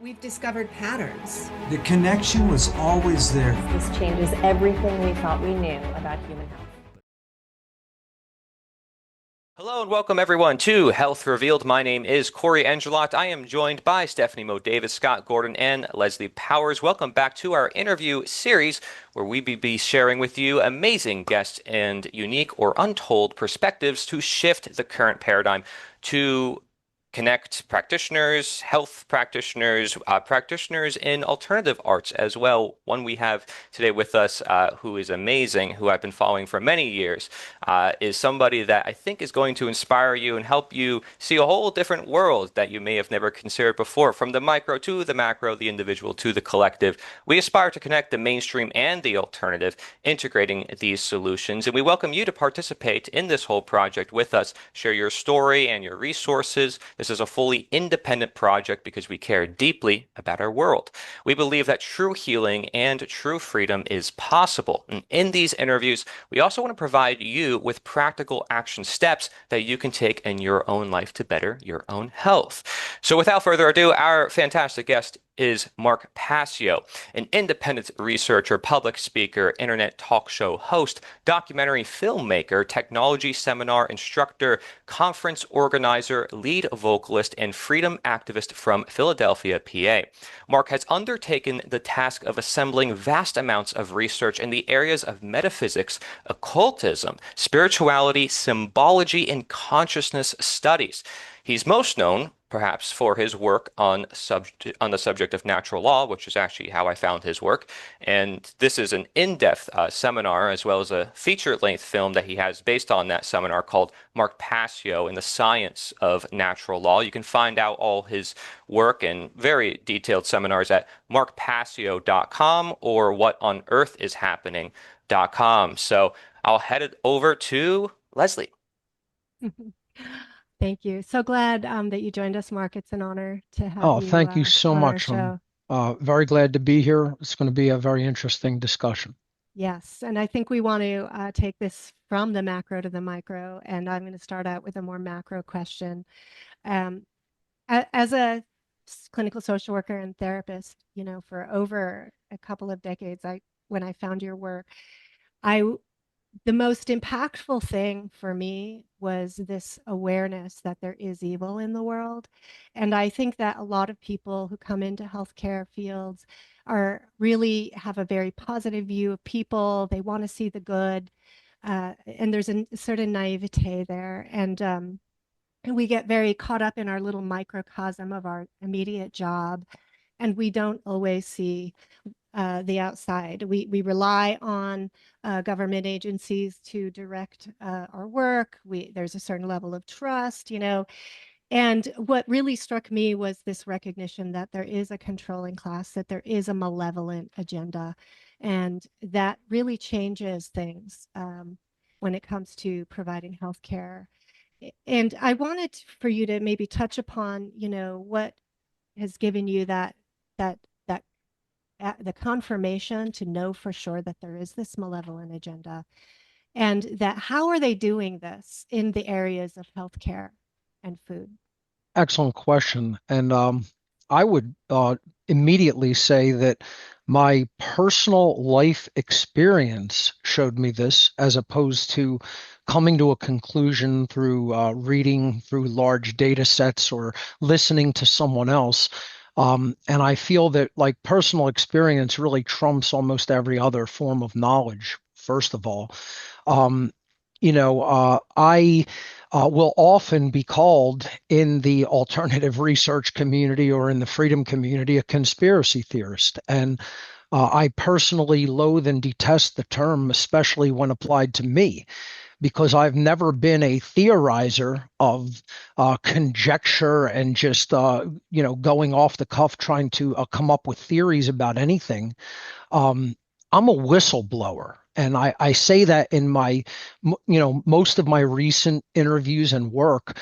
We've discovered patterns. The connection was always there. This changes everything we thought we knew about human health. Hello and welcome everyone to Health Revealed. My name is Cory Endrulat. I am joined by Stephanie MoDavis, Scott Gordon, and Leslie Powers. Welcome back to our interview series where we be sharing with you amazing guests and unique or untold perspectives to shift the current paradigm to connect practitioners, health practitioners, practitioners in alternative arts as well. One we have today with us who is amazing, who I've been following for many years, is somebody that I think is going to inspire you and help you see a whole different world that you may have never considered before. From the micro to the macro, the individual to the collective, we aspire to connect the mainstream and the alternative, integrating these solutions. And we welcome you to participate in this whole project with us. Share your story and your resources. This is a fully independent project because we care deeply about our world. We believe that true healing and true freedom is possible. And in these interviews, we also want to provide you with practical action steps that you can take in your own life to better your own health. So without further ado, our fantastic guest is Mark Passio, an independent researcher, public speaker, internet talk show host, documentary filmmaker, technology seminar instructor, conference organizer, lead vocalist, and freedom activist from Philadelphia, PA. Mark has undertaken the task of assembling vast amounts of research in the areas of metaphysics, occultism, spirituality, symbology, and consciousness studies. He's most known, perhaps, for his work on the subject of natural law, which is actually how I found his work. And this is an in-depth seminar, as well as a feature-length film that he has based on that seminar called Mark Passio and the Science of Natural Law. You can find out all his work and very detailed seminars at markpassio.com or whatonearthishappening.com. So I'll head it over to Leslie. Thank you. So glad that you joined us, Mark. It's an honor to have you. Thank you so on much. our show. I'm very glad to be here. It's going to be a very interesting discussion. Yes, and I think we want to take this from the macro to the micro, and I'm going to start out with a more macro question. As a clinical social worker and therapist, for over a couple of decades, when I found your work, the most impactful thing for me was this awareness that there is evil in the world. And I think that a lot of people who come into healthcare fields really have a very positive view of people. They want to see the good. And there's a certain naivete there. And we get very caught up in our little microcosm of our immediate job. And we don't always see the outside. We rely on government agencies to direct our work. There's a certain level of trust, And what really struck me was this recognition that there is a controlling class, that there is a malevolent agenda, and that really changes things when it comes to providing healthcare. And I wanted for you to maybe touch upon, what has given you the confirmation to know for sure that there is this malevolent agenda, and that how are they doing this in the areas of healthcare and food? Excellent question. And I would immediately say that my personal life experience showed me this, as opposed to coming to a conclusion through reading through large data sets or listening to someone else. And I feel that personal experience really trumps almost every other form of knowledge, first of all. I will often be called in the alternative research community or in the freedom community a conspiracy theorist. And I personally loathe and detest the term, especially when applied to me, because I've never been a theorizer of conjecture and just, going off the cuff trying to come up with theories about anything. I'm a whistleblower. And I say that in my, most of my recent interviews and work.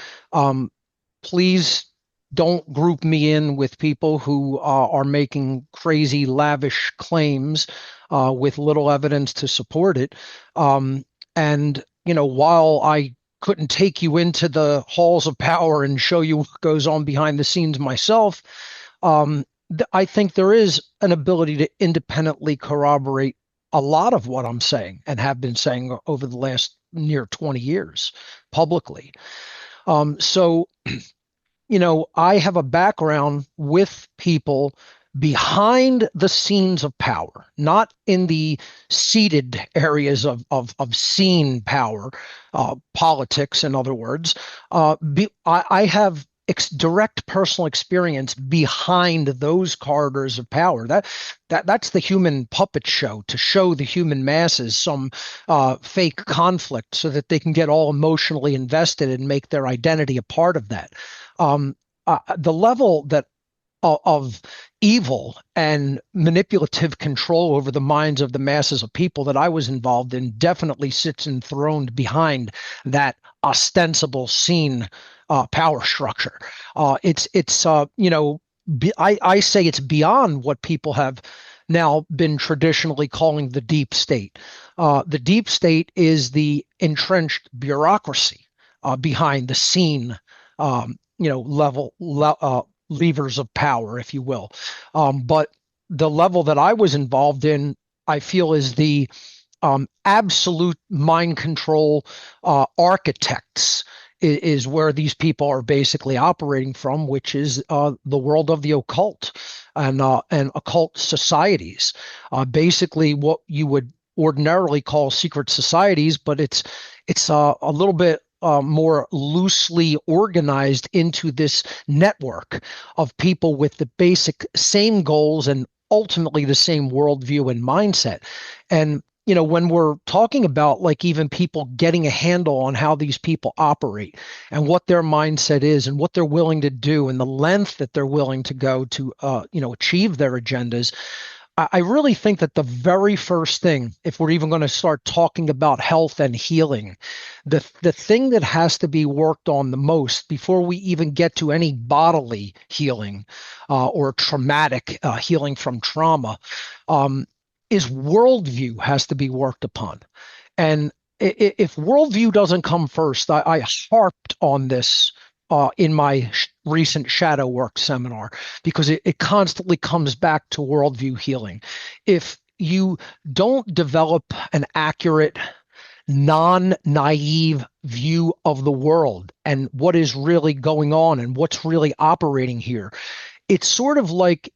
Please don't group me in with people who are making crazy, lavish claims with little evidence to support it. And while I couldn't take you into the halls of power and show you what goes on behind the scenes myself, I think there is an ability to independently corroborate a lot of what I'm saying and have been saying over the last near 20 years publicly. So, I have a background with people behind the scenes of power, not in the seated areas of seen power, politics, in other words. I have direct personal experience behind those corridors of power. That's the human puppet show, to show the human masses some fake conflict so that they can get all emotionally invested and make their identity a part of that. The level that of evil and manipulative control over the minds of the masses of people that I was involved in definitely sits enthroned behind that ostensible seen power structure. I say it's beyond what people have now been traditionally calling the deep state. The deep state is the entrenched bureaucracy behind the scene, levers of power, if you will. But the level that I was involved in, I feel, is the absolute mind control architects is where these people are basically operating from, which is the world of the occult and occult societies. Basically, what you would ordinarily call secret societies, but it's a little bit more loosely organized into this network of people with the basic same goals and ultimately the same worldview and mindset. And when we're talking about like even people getting a handle on how these people operate and what their mindset is and what they're willing to do and the length that they're willing to go to, achieve their agendas, I really think that the very first thing, if we're even going to start talking about health and healing, the thing that has to be worked on the most before we even get to any bodily healing or traumatic healing from trauma is worldview has to be worked upon. And if worldview doesn't come first, I harped on this in my recent shadow work seminar, because it constantly comes back to worldview healing. If you don't develop an accurate, non-naive view of the world and what is really going on and what's really operating here, it's sort of like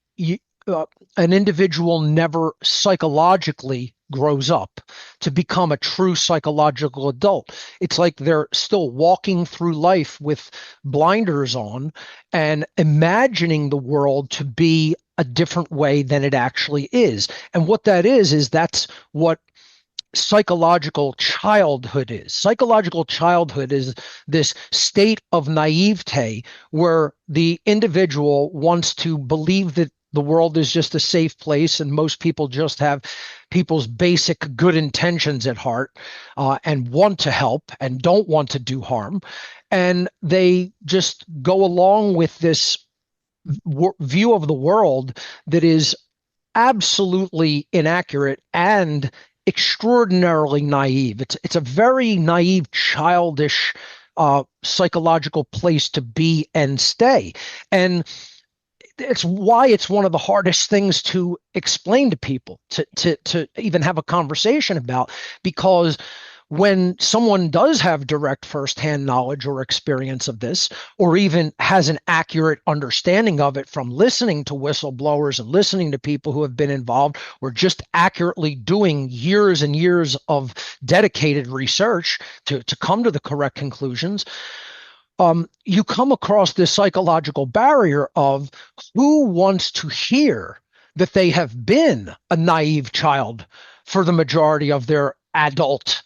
an individual never psychologically grows up to become a true psychological adult. It's like they're still walking through life with blinders on and imagining the world to be a different way than it actually is. And what that is that's what psychological childhood is. Psychological childhood is this state of naivete where the individual wants to believe that the world is just a safe place and most people just have people's basic good intentions at heart and want to help and don't want to do harm. And they just go along with this view of the world that is absolutely inaccurate and extraordinarily naive. It's a very naive, childish psychological place to be and stay. And it's why it's one of the hardest things to explain to people, to even have a conversation about, because when someone does have direct firsthand knowledge or experience of this, or even has an accurate understanding of it from listening to whistleblowers and listening to people who have been involved, or just accurately doing years and years of dedicated research to come to the correct conclusions, you come across this psychological barrier of who wants to hear that they have been a naive child for the majority of their adult,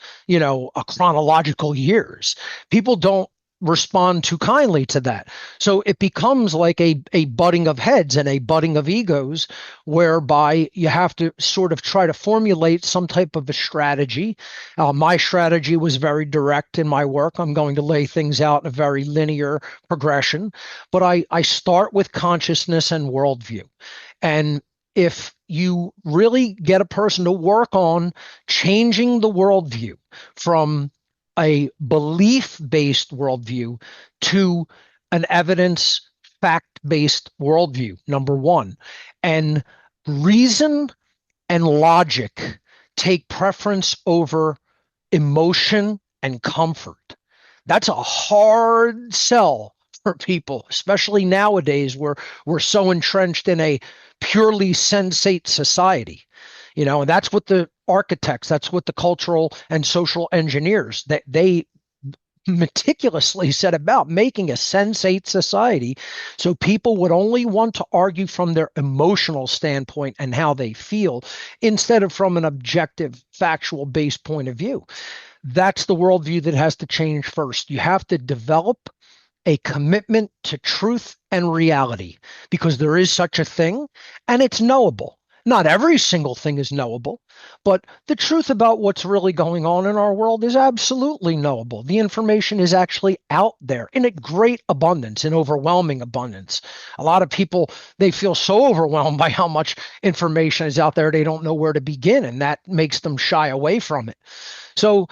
chronological years. People don't respond too kindly to that. So it becomes like a butting of heads and a butting of egos, whereby you have to sort of try to formulate some type of a strategy. My strategy was very direct in my work. I'm going to lay things out in a very linear progression, but I start with consciousness and worldview. And if you really get a person to work on changing the worldview from a belief-based worldview to an evidence, fact-based worldview, number one. And reason and logic take preference over emotion and comfort. That's a hard sell for people, especially nowadays where we're so entrenched in a purely sensate society. And that's what the architects, that's what the cultural and social engineers, that they meticulously set about making a sensate society so people would only want to argue from their emotional standpoint and how they feel instead of from an objective, factual based point of view. That's the worldview that has to change first. You have to develop a commitment to truth and reality because there is such a thing and it's knowable. Not every single thing is knowable, but the truth about what's really going on in our world is absolutely knowable. The information is actually out there in a great abundance, in overwhelming abundance. A lot of people, they feel so overwhelmed by how much information is out there, they don't know where to begin, and that makes them shy away from it. So,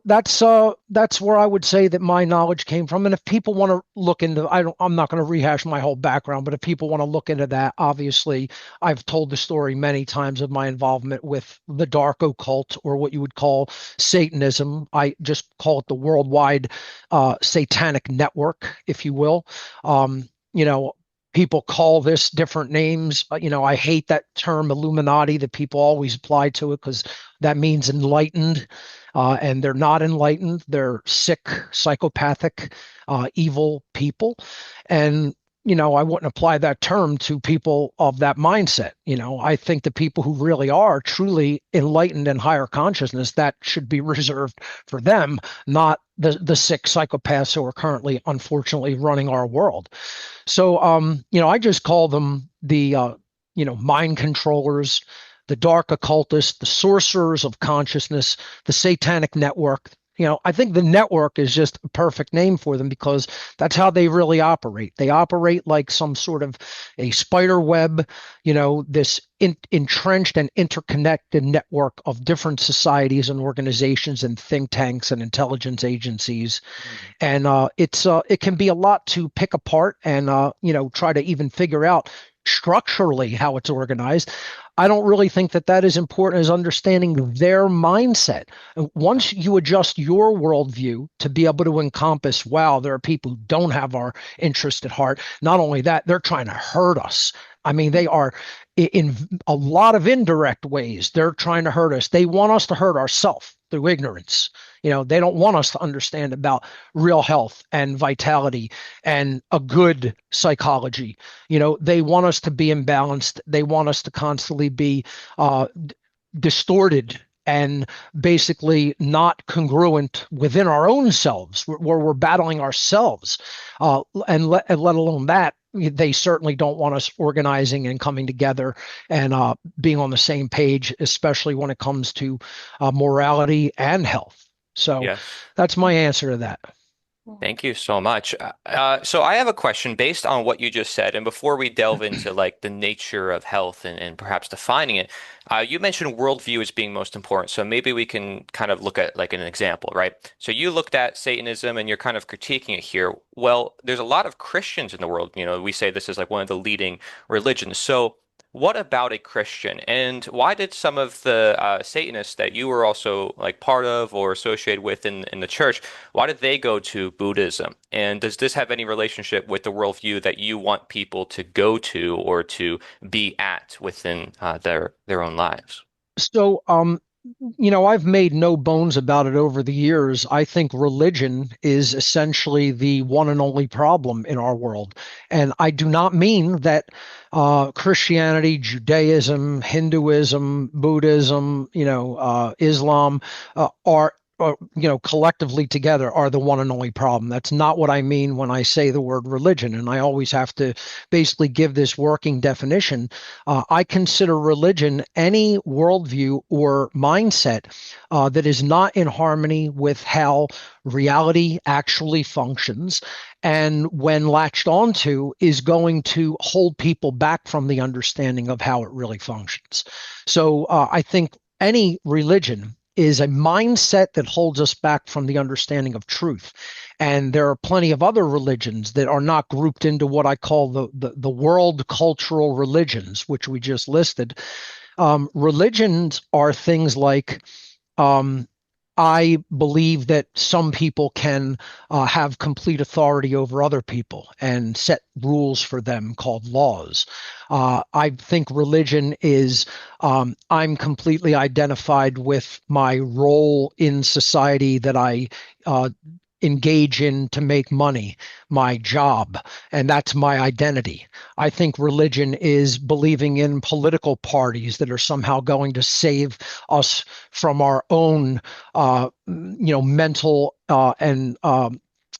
that's where I would say that my knowledge came from. And if people want to look into, I'm not going to rehash my whole background, but if people want to look into that, obviously, I've told the story many times of my involvement with the dark occult, or what you would call Satanism. I just call it the worldwide satanic network, if you will. People call this different names. I hate that term Illuminati that people always apply to it because that means enlightened, and they're not enlightened. They're sick, psychopathic, evil people. And, I wouldn't apply that term to people of that mindset. I think the people who really are truly enlightened and higher consciousness, that should be reserved for them, not the sick psychopaths who are currently, unfortunately, running our world. So, I just call them the, mind controllers, the dark occultists, the sorcerers of consciousness, the satanic network. I think the network is just a perfect name for them because that's how they really operate. They operate like some sort of a spider web, this entrenched and interconnected network of different societies and organizations and think tanks and intelligence agencies. And it can be a lot to pick apart and, try to even figure out structurally how it's organized. I don't really think that is important as understanding their mindset. Once you adjust your worldview to be able to encompass, wow, there are people who don't have our interest at heart. Not only that, they're trying to hurt us. I mean, they are in a lot of indirect ways. They're trying to hurt us. They want us to hurt ourselves through ignorance. They don't want us to understand about real health and vitality and a good psychology. They want us to be imbalanced. They want us to constantly be distorted and basically not congruent within our own selves, where we're battling ourselves. And let alone that, they certainly don't want us organizing and coming together and being on the same page, especially when it comes to morality and health. So yes. That's my answer to that. Thank you so much. So I have a question based on what you just said. And before we delve into like the nature of health and perhaps defining it, you mentioned worldview as being most important. So maybe we can kind of look at like an example, right? So you looked at Satanism and you're kind of critiquing it here. Well, there's a lot of Christians in the world. We say this is like one of the leading religions. So what about a Christian, and why did some of the Satanists that you were also like part of or associated with in the church, why did they go to Buddhism? And does this have any relationship with the worldview that you want people to go to or to be at within their own lives? So, I've made no bones about it over the years. I think religion is essentially the one and only problem in our world. And I do not mean that Christianity, Judaism, Hinduism, Buddhism, Islam are collectively together are the one and only problem. That's not what I mean when I say the word religion. And I always have to basically give this working definition. I consider religion any worldview or mindset that is not in harmony with how reality actually functions, and when latched onto is going to hold people back from the understanding of how it really functions. So I think any religion is a mindset that holds us back from the understanding of truth. And there are plenty of other religions that are not grouped into what I call the world cultural religions, which we just listed. Religions are things like, I believe that some people can have complete authority over other people and set rules for them called laws. I think religion is, I'm completely identified with my role in society that I engage in to make money, my job, and that's my identity. I think religion is believing in political parties that are somehow going to save us from our own, mental and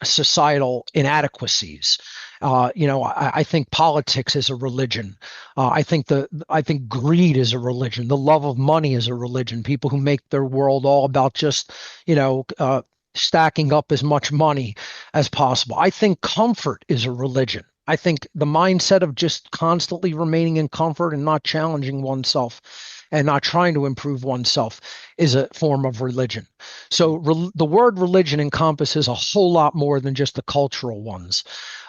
societal inadequacies. I think politics is a religion. I think greed is a religion. The love of money is a religion. People who make their world all about just, stacking up as much money as possible. I think comfort is a religion. I think the mindset of just constantly remaining in comfort and not challenging oneself and not trying to improve oneself is a form of religion. So the word religion encompasses a whole lot more than just the cultural ones.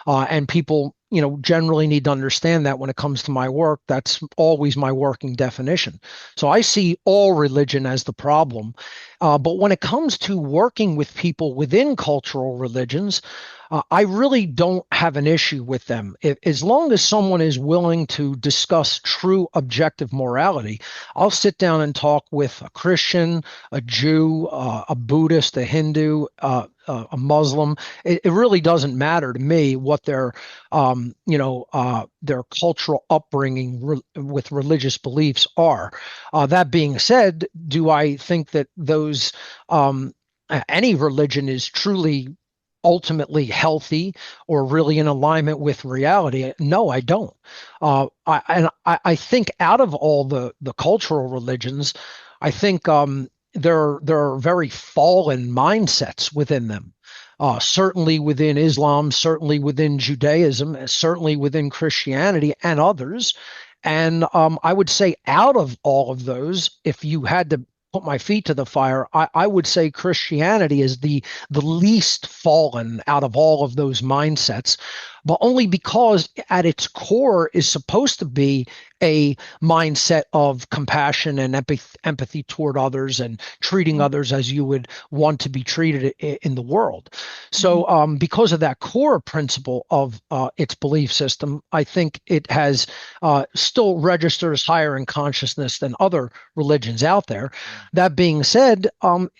And people, generally need to understand that when it comes to my work, that's always my working definition. So I see all religion as the problem. But when it comes to working with people within cultural religions, I really don't have an issue with them. As long as someone is willing to discuss true objective morality, I'll sit down and talk with a Christian, a Jew, a Buddhist, a Hindu, a Muslim. It really doesn't matter to me what their cultural upbringing with religious beliefs are. That being said, do I think that those any religion is truly ultimately healthy or really in alignment with reality? No, I don't. I think out of all the cultural religions, I think there are very fallen mindsets within them. Certainly within Islam, certainly within Judaism, certainly within Christianity and others. And I would say out of all of those, if you had to put my feet to the fire, I would say Christianity is the least fallen out of all of those mindsets, but only because at its core is supposed to be a mindset of compassion and empathy toward others and treating others as you would want to be treated in the world. So because of that core principle of its belief system, I think it has still registers higher in consciousness than other religions out there. That being said,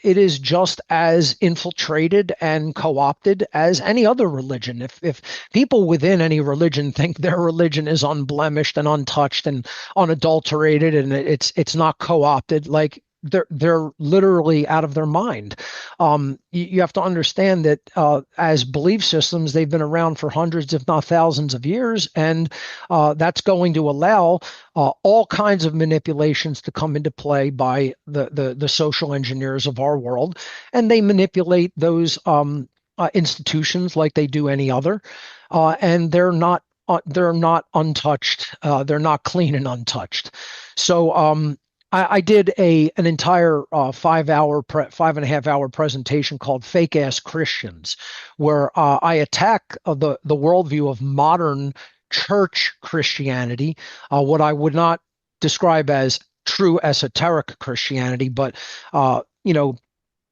it is just as infiltrated and co-opted as any other religion. If people within any religion think their religion is unblemished and untouched and unadulterated and it's not co-opted, like they're literally out of their mind. You have to understand that as belief systems, they've been around for hundreds, if not thousands of years, and that's going to allow all kinds of manipulations to come into play by the social engineers of our world, and they manipulate those institutions like they do any other, and they're not untouched. They're not clean and untouched. So I did an entire 5.5-hour presentation called Fake Ass Christians, where I attack the worldview of modern church Christianity, what I would not describe as true esoteric Christianity, but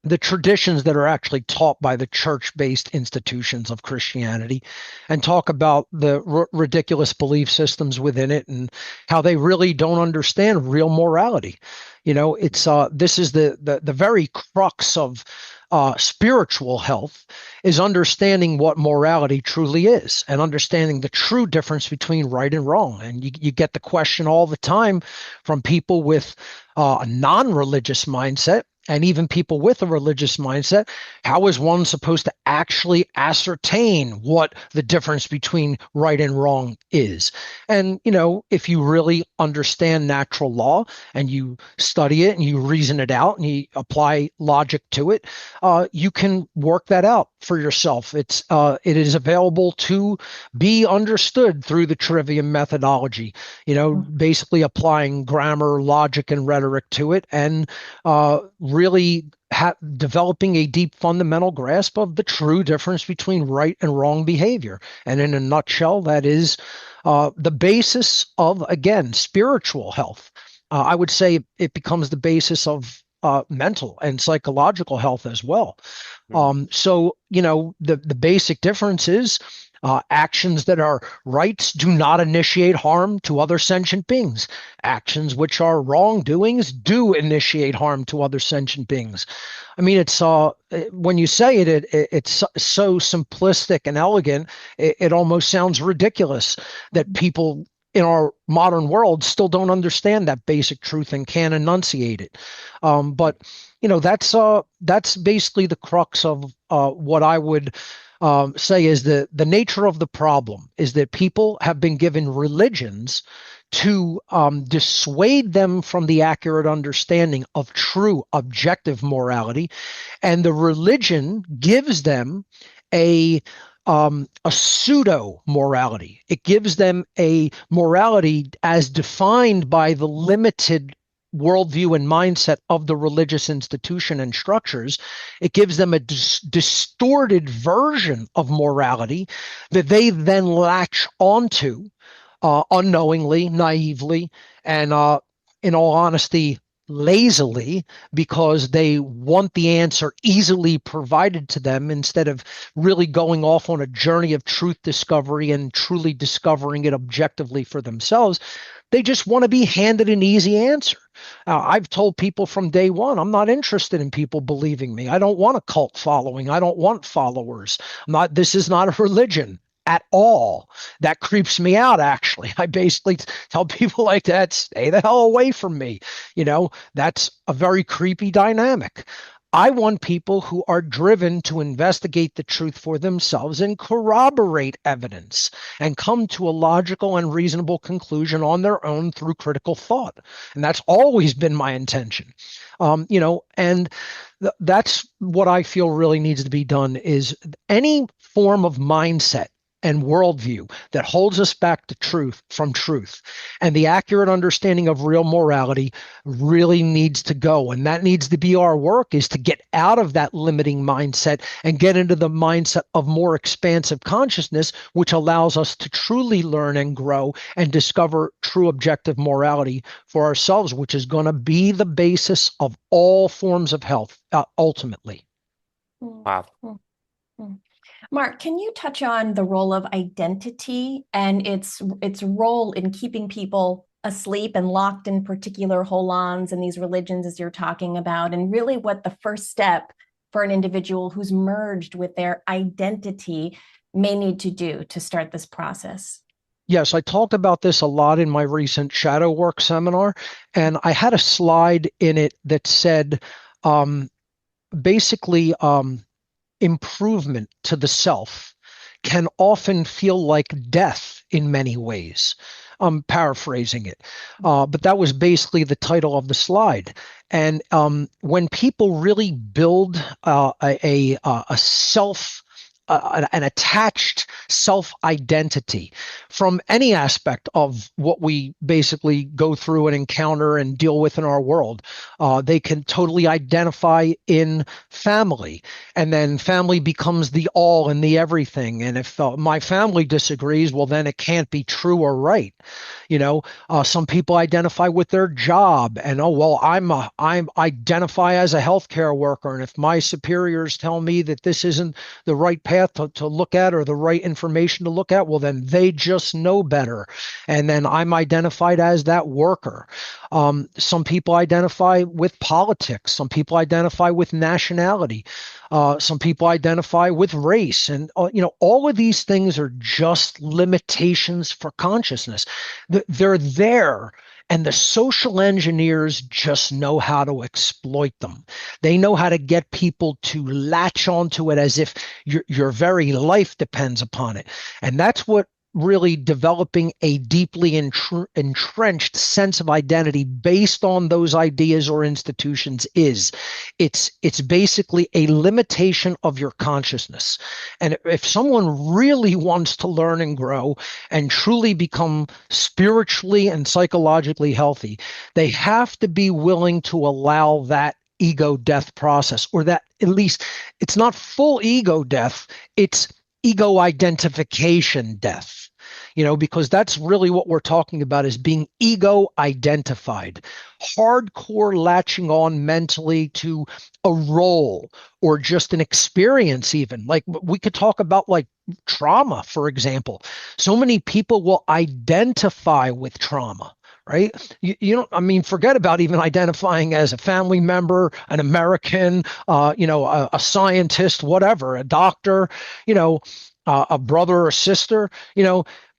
the traditions that are actually taught by the church-based institutions of Christianity, and talk about the ridiculous belief systems within it and how they really don't understand real morality. This is the very crux of spiritual health, is understanding what morality truly is and understanding the true difference between right and wrong. And you get the question all the time from people with a non-religious mindset, and even people with a religious mindset, how is one supposed to actually ascertain what the difference between right and wrong is? And, if you really understand natural law and you study it and you reason it out and you apply logic to it, you can work that out for yourself. It is available to be understood through the trivium methodology, basically applying grammar, logic, and rhetoric to it, and really developing a deep fundamental grasp of the true difference between right and wrong behavior. And in a nutshell, that is the basis of, again, spiritual health. I would say it becomes the basis of mental and psychological health as well. So, the basic difference is actions that are rights do not initiate harm to other sentient beings. Actions which are wrongdoings do initiate harm to other sentient beings. I mean, it's when you say it's so simplistic and elegant, it almost sounds ridiculous that people in our modern world still don't understand that basic truth and can't enunciate it. But that's basically the crux of what I would say is the nature of the problem is that people have been given religions to dissuade them from the accurate understanding of true objective morality, and the religion gives them a pseudo morality. It gives them a morality as defined by the limited worldview and mindset of the religious institution and structures. It gives them a distorted version of morality that they then latch onto unknowingly, naively, and in all honesty, lazily, because they want the answer easily provided to them instead of really going off on a journey of truth discovery and truly discovering it objectively for themselves. They just want to be handed an easy answer. I've told people from day one, I'm not interested in people believing me. I don't want a cult following. I don't want followers. This is not a religion at all. That creeps me out, actually. I basically tell people like that, stay the hell away from me. That's a very creepy dynamic. I want people who are driven to investigate the truth for themselves and corroborate evidence and come to a logical and reasonable conclusion on their own through critical thought. And that's always been my intention. And that's what I feel really needs to be done is any form of mindset and worldview that holds us back to truth and the accurate understanding of real morality really needs to go. And that needs to be our work, is to get out of that limiting mindset and get into the mindset of more expansive consciousness, which allows us to truly learn and grow and discover true objective morality for ourselves, which is going to be the basis of all forms of health, ultimately. Wow. Mark, can you touch on the role of identity and its role in keeping people asleep and locked in particular holons and these religions, as you're talking about, and really what the first step for an individual who's merged with their identity may need to do to start this process? Yes, I talked about this a lot in my recent shadow work seminar, and I had a slide in it that said basically improvement to the self can often feel like death in many ways. I'm paraphrasing it, but that was basically the title of the slide. And when people really build a self, an attached self-identity from any aspect of what we basically go through and encounter and deal with in our world, they can totally identify in family, and then family becomes the all and the everything. And if my family disagrees, well, then it can't be true or right. Some people identify with their job, and I identify as a healthcare worker, and if my superiors tell me that this isn't the right path to look at or the right information to look at, well, then they just know better. And then I'm identified as that worker. Some people identify with politics. Some people identify with nationality. Some people identify with race. And, all of these things are just limitations for consciousness. They're there. And the social engineers just know how to exploit them. They know how to get people to latch onto it as if your very life depends upon it. And that's what really developing a deeply entrenched sense of identity based on those ideas or institutions is. It's basically a limitation of your consciousness. And if someone really wants to learn and grow and truly become spiritually and psychologically healthy, they have to be willing to allow that ego death process, or that at least it's not full ego death, it's ego identification death. Because that's really what we're talking about, is being ego identified, hardcore latching on mentally to a role or just an experience. Even like we could talk about like trauma, for example. So many people will identify with trauma. Right? Forget about even identifying as a family member, an American, a scientist, whatever, a doctor, a brother or sister.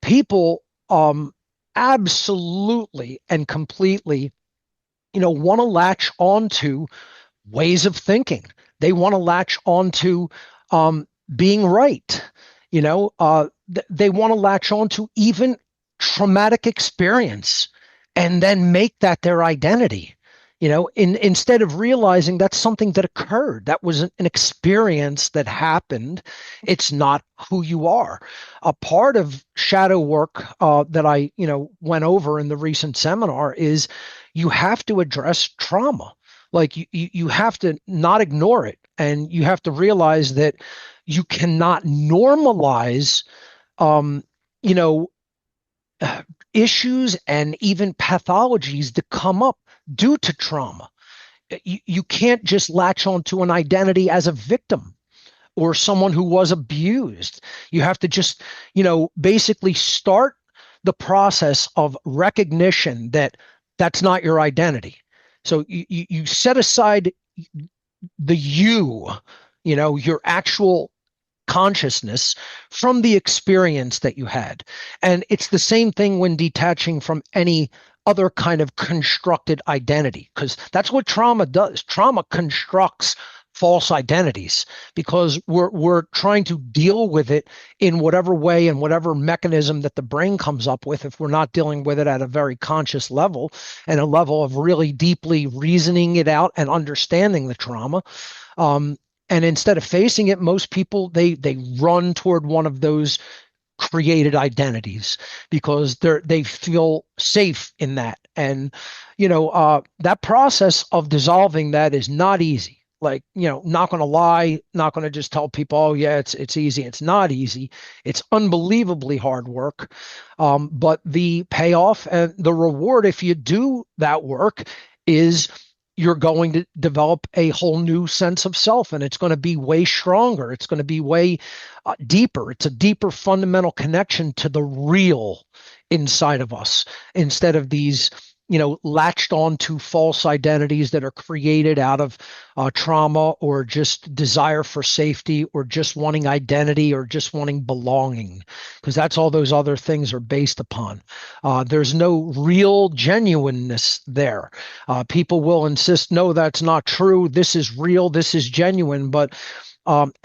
People absolutely and completely, want to latch onto ways of thinking. They want to latch onto being right. They want to latch onto even traumatic experience and then make that their identity. Instead of realizing that's something that occurred, that was an experience that happened. It's not who you are. A part of shadow work that I, went over in the recent seminar is you have to address trauma. Like you have to not ignore it, and you have to realize that you cannot normalize, issues and even pathologies that come up due to trauma. You can't just latch onto an identity as a victim or someone who was abused. You have to just, basically start the process of recognition that that's not your identity. So you set aside the your actual consciousness from the experience that you had. And it's the same thing when detaching from any other kind of constructed identity, because that's what trauma does. Trauma constructs false identities because we're trying to deal with it in whatever way and whatever mechanism that the brain comes up with, if we're not dealing with it at a very conscious level and a level of really deeply reasoning it out and understanding the trauma. And instead of facing it, most people, they run toward one of those created identities because they feel safe in that. And, that process of dissolving that is not easy. Like, not going to lie, not going to just tell people, oh yeah, it's easy. It's not easy. It's unbelievably hard work. But the payoff and the reward, if you do that work, is you're going to develop a whole new sense of self, and it's going to be way stronger. It's going to be way deeper. It's a deeper fundamental connection to the real inside of us, instead of these, latched onto false identities that are created out of trauma or just desire for safety or just wanting identity or just wanting belonging, because that's all those other things are based upon. There's no real genuineness there. People will insist, no, that's not true. This is real. This is genuine. But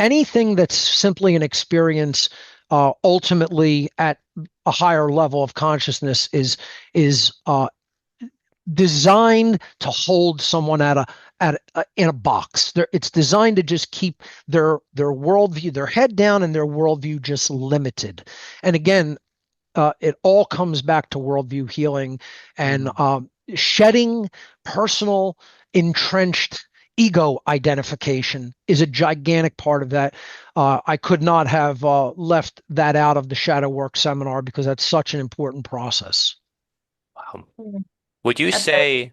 anything that's simply an experience ultimately at a higher level of consciousness is designed to hold someone in a box. It's designed to just keep their worldview, their head down, and their worldview just limited. And again, it all comes back to worldview healing and shedding personal entrenched ego identification is a gigantic part of that. I could not have left that out of the shadow work seminar because that's such an important process. Wow. Would you say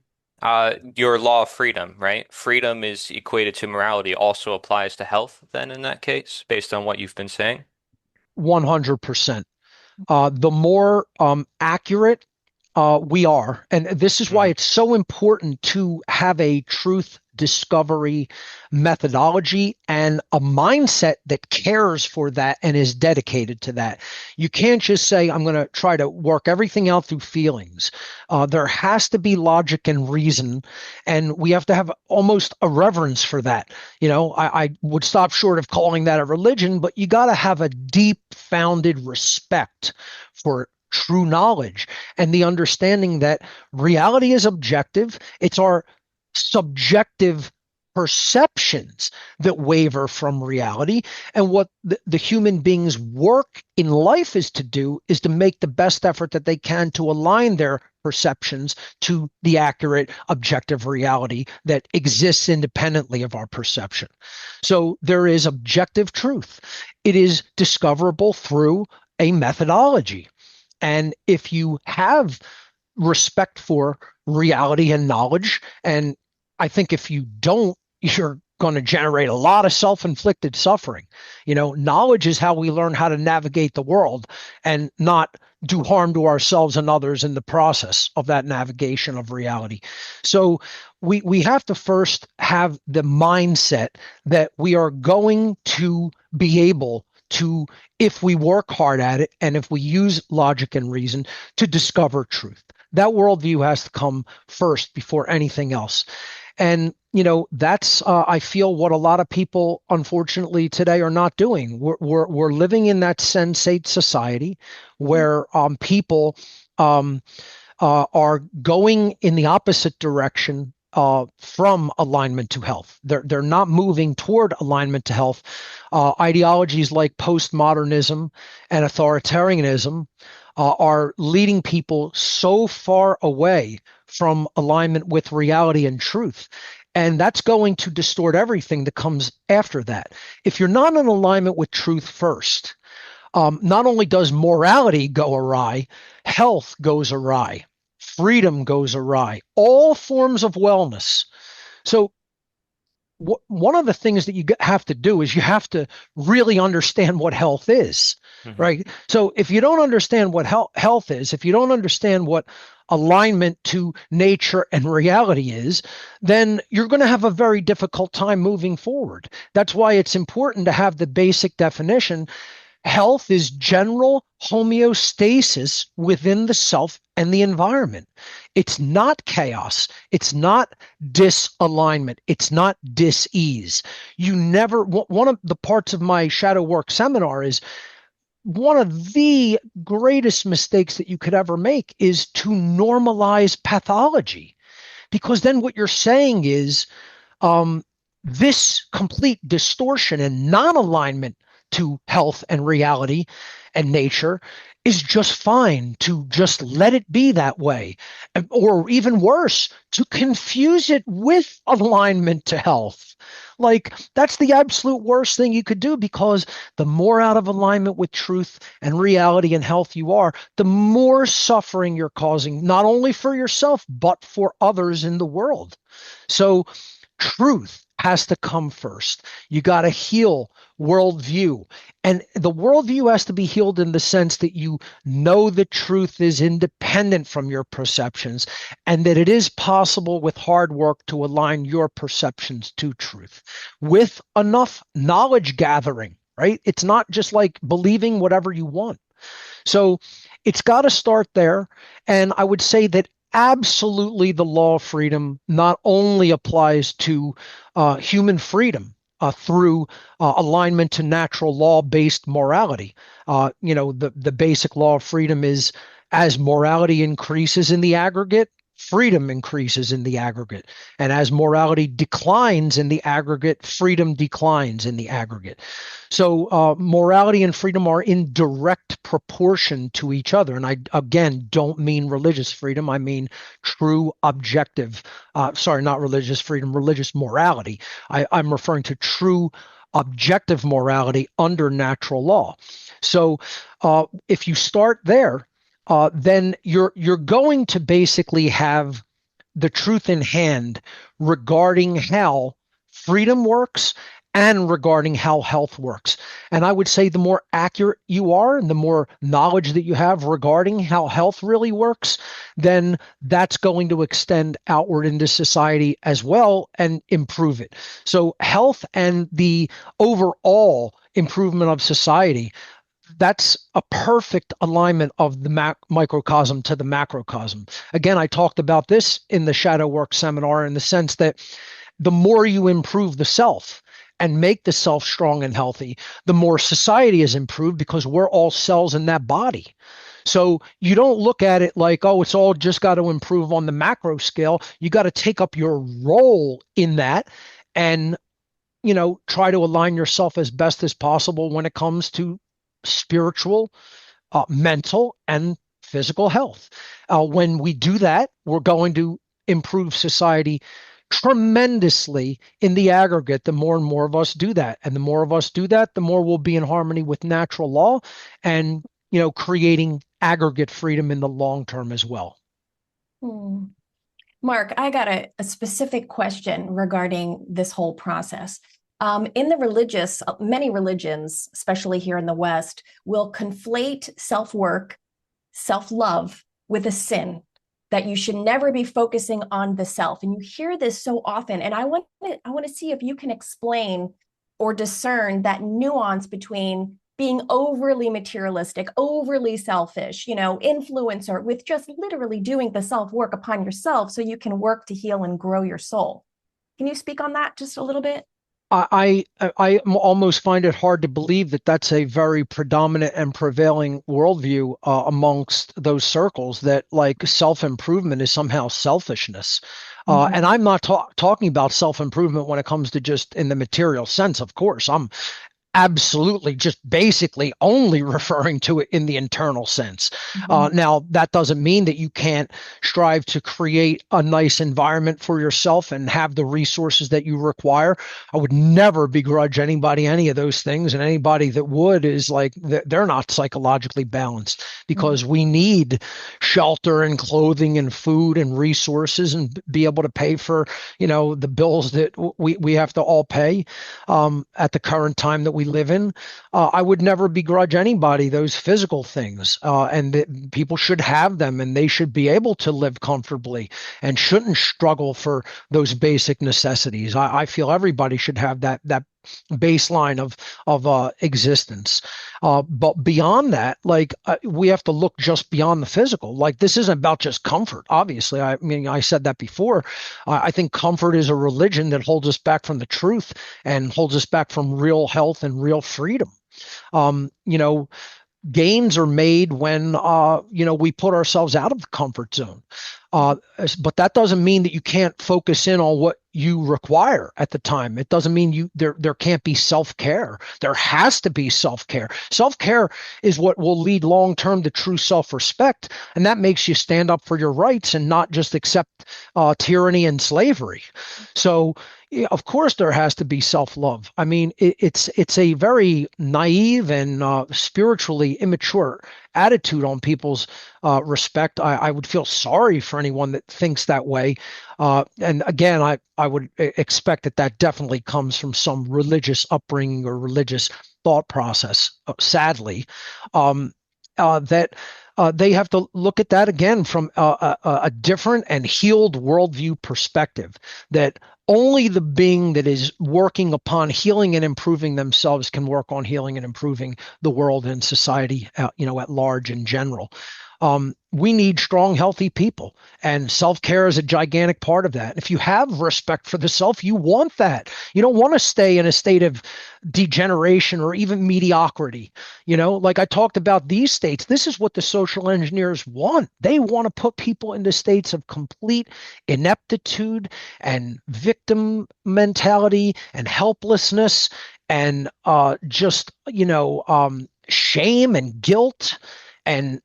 your law of freedom, right? Freedom is equated to morality, also applies to health then in that case, based on what you've been saying? 100%. The more accurate we are, and this is why it's so important to have a truth discovery methodology and a mindset that cares for that and is dedicated to that. You can't just say, I'm going to try to work everything out through feelings. There has to be logic and reason, and we have to have almost a reverence for that. I would stop short of calling that a religion, but you got to have a deep founded respect for true knowledge and the understanding that reality is objective. It's our subjective perceptions that waver from reality. And what the human beings' work in life is to do is to make the best effort that they can to align their perceptions to the accurate objective reality that exists independently of our perception. So there is objective truth. It is discoverable through a methodology. And if you have respect for reality and knowledge, and I think if you don't, you're going to generate a lot of self-inflicted suffering. Knowledge is how we learn how to navigate the world and not do harm to ourselves and others in the process of that navigation of reality. So we have to first have the mindset that we are going to be able to, if we work hard at it and if we use logic and reason, to discover truth. That worldview has to come first before anything else. And, that's, I feel, what a lot of people, unfortunately, today are not doing. We're living in that sensate society where people are going in the opposite direction from alignment to health. They're not moving toward alignment to health. Ideologies like postmodernism and authoritarianism are leading people so far away from alignment with reality and truth. And that's going to distort everything that comes after that. If you're not in alignment with truth first, not only does morality go awry, health goes awry, freedom goes awry, all forms of wellness. So one of the things that you have to do is you have to really understand what health is, right? So if you don't understand what health is, if you don't understand what alignment to nature and reality is, then you're going to have a very difficult time moving forward. That's why it's important to have the basic definition. Health is general homeostasis within the self and the environment. It's not chaos. It's not disalignment. It's not dis-ease. One of the parts of my shadow work seminar is one of the greatest mistakes that you could ever make is to normalize pathology, because then what you're saying is this complete distortion and non-alignment to health and reality and nature is just fine, to just let it be that way, or even worse, to confuse it with alignment to health. Like, that's the absolute worst thing you could do, because the more out of alignment with truth and reality and health you are, the more suffering you're causing, not only for yourself, but for others in the world. So truth has to come first. You got to heal worldview. And the worldview has to be healed in the sense that you know the truth is independent from your perceptions, and that it is possible with hard work to align your perceptions to truth with enough knowledge gathering, right? It's not just like believing whatever you want. So it's got to start there. And I would say that absolutely the law of freedom not only applies to human freedom through alignment to natural law-based morality. The basic law of freedom is, as morality increases in the aggregate, freedom increases in the aggregate. And as morality declines in the aggregate, freedom declines in the aggregate. So morality and freedom are in direct proportion to each other. And I, again, don't mean religious freedom. I mean true objective, not religious freedom, religious morality. I'm referring to true objective morality under natural law. So if you start there, then you're going to basically have the truth in hand regarding how freedom works and regarding how health works. And I would say the more accurate you are and the more knowledge that you have regarding how health really works, then that's going to extend outward into society as well and improve it. So health and the overall improvement of society, that's a perfect alignment of the microcosm to the macrocosm. Again, I talked about this in the shadow work seminar in the sense that the more you improve the self and make the self strong and healthy, the more society is improved, because we're all cells in that body. So you don't look at it like, oh, it's all just got to improve on the macro scale. You got to take up your role in that and try to align yourself as best as possible when it comes to spiritual, mental, and physical health. When we do that, we're going to improve society tremendously in the aggregate. The more and more of us do that, and the more of us do that, the more we'll be in harmony with natural law and creating aggregate freedom in the long term as well. Mark, I got a specific question regarding this whole process. In the many religions, especially here in the West, will conflate self-work, self-love with a sin, that you should never be focusing on the self. And you hear this so often. And I want to see if you can explain or discern that nuance between being overly materialistic, overly selfish, influencer, with just literally doing the self-work upon yourself so you can work to heal and grow your soul. Can you speak on that just a little bit? I almost find it hard to believe that that's a very predominant and prevailing worldview amongst those circles, that like self-improvement is somehow selfishness. And I'm not talking about self-improvement when it comes to just in the material sense. Of course, I'm absolutely just basically only referring to it in the internal sense. Now, that doesn't mean that you can't strive to create a nice environment for yourself and have the resources that you require. I would never begrudge anybody any of those things, and anybody that would is like, they're not psychologically balanced, because we need shelter and clothing and food and resources and be able to pay for, the bills that we have to all pay at the current time that we live in. I would never begrudge anybody those physical things, and people should have them, and they should be able to live comfortably and shouldn't struggle for those basic necessities. I feel everybody should have that baseline of existence. But beyond that, we have to look just beyond the physical. Like, this isn't about just comfort. Obviously, I mean, I said that before. I think comfort is a religion that holds us back from the truth and holds us back from real health and real freedom. Gains are made when we put ourselves out of the comfort zone. But that doesn't mean that you can't focus in on what you require at the time. It doesn't mean there can't be self-care. There has to be self-care. Self-care is what will lead long-term to true self-respect, and that makes you stand up for your rights and not just accept tyranny and slavery. So, of course, there has to be self-love. I mean, it's a very naive and spiritually immature attitude on people's respect. I would feel sorry for anyone that thinks that way. And again, I would expect that definitely comes from some religious upbringing or religious thought process, sadly, that they have to look at that again from a different and healed worldview perspective, that only the being that is working upon healing and improving themselves can work on healing and improving the world and society, at large in general. We need strong, healthy people, and self-care is a gigantic part of that. If you have respect for the self, you want that. You don't want to stay in a state of degeneration or even mediocrity. Like I talked about these states, this is what the social engineers want. They want to put people into states of complete ineptitude and victim mentality and helplessness and shame and guilt and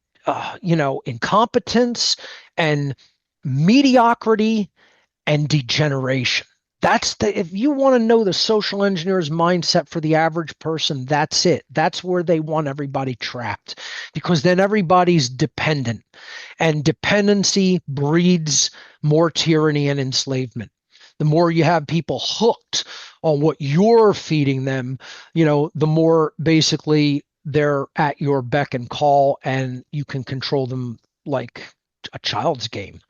incompetence and mediocrity and degeneration. If you want to know the social engineer's mindset for the average person, that's it. That's where they want everybody trapped, because then everybody's dependent, and dependency breeds more tyranny and enslavement. The more you have people hooked on what you're feeding them, the more basically they're at your beck and call, and you can control them like a child's game.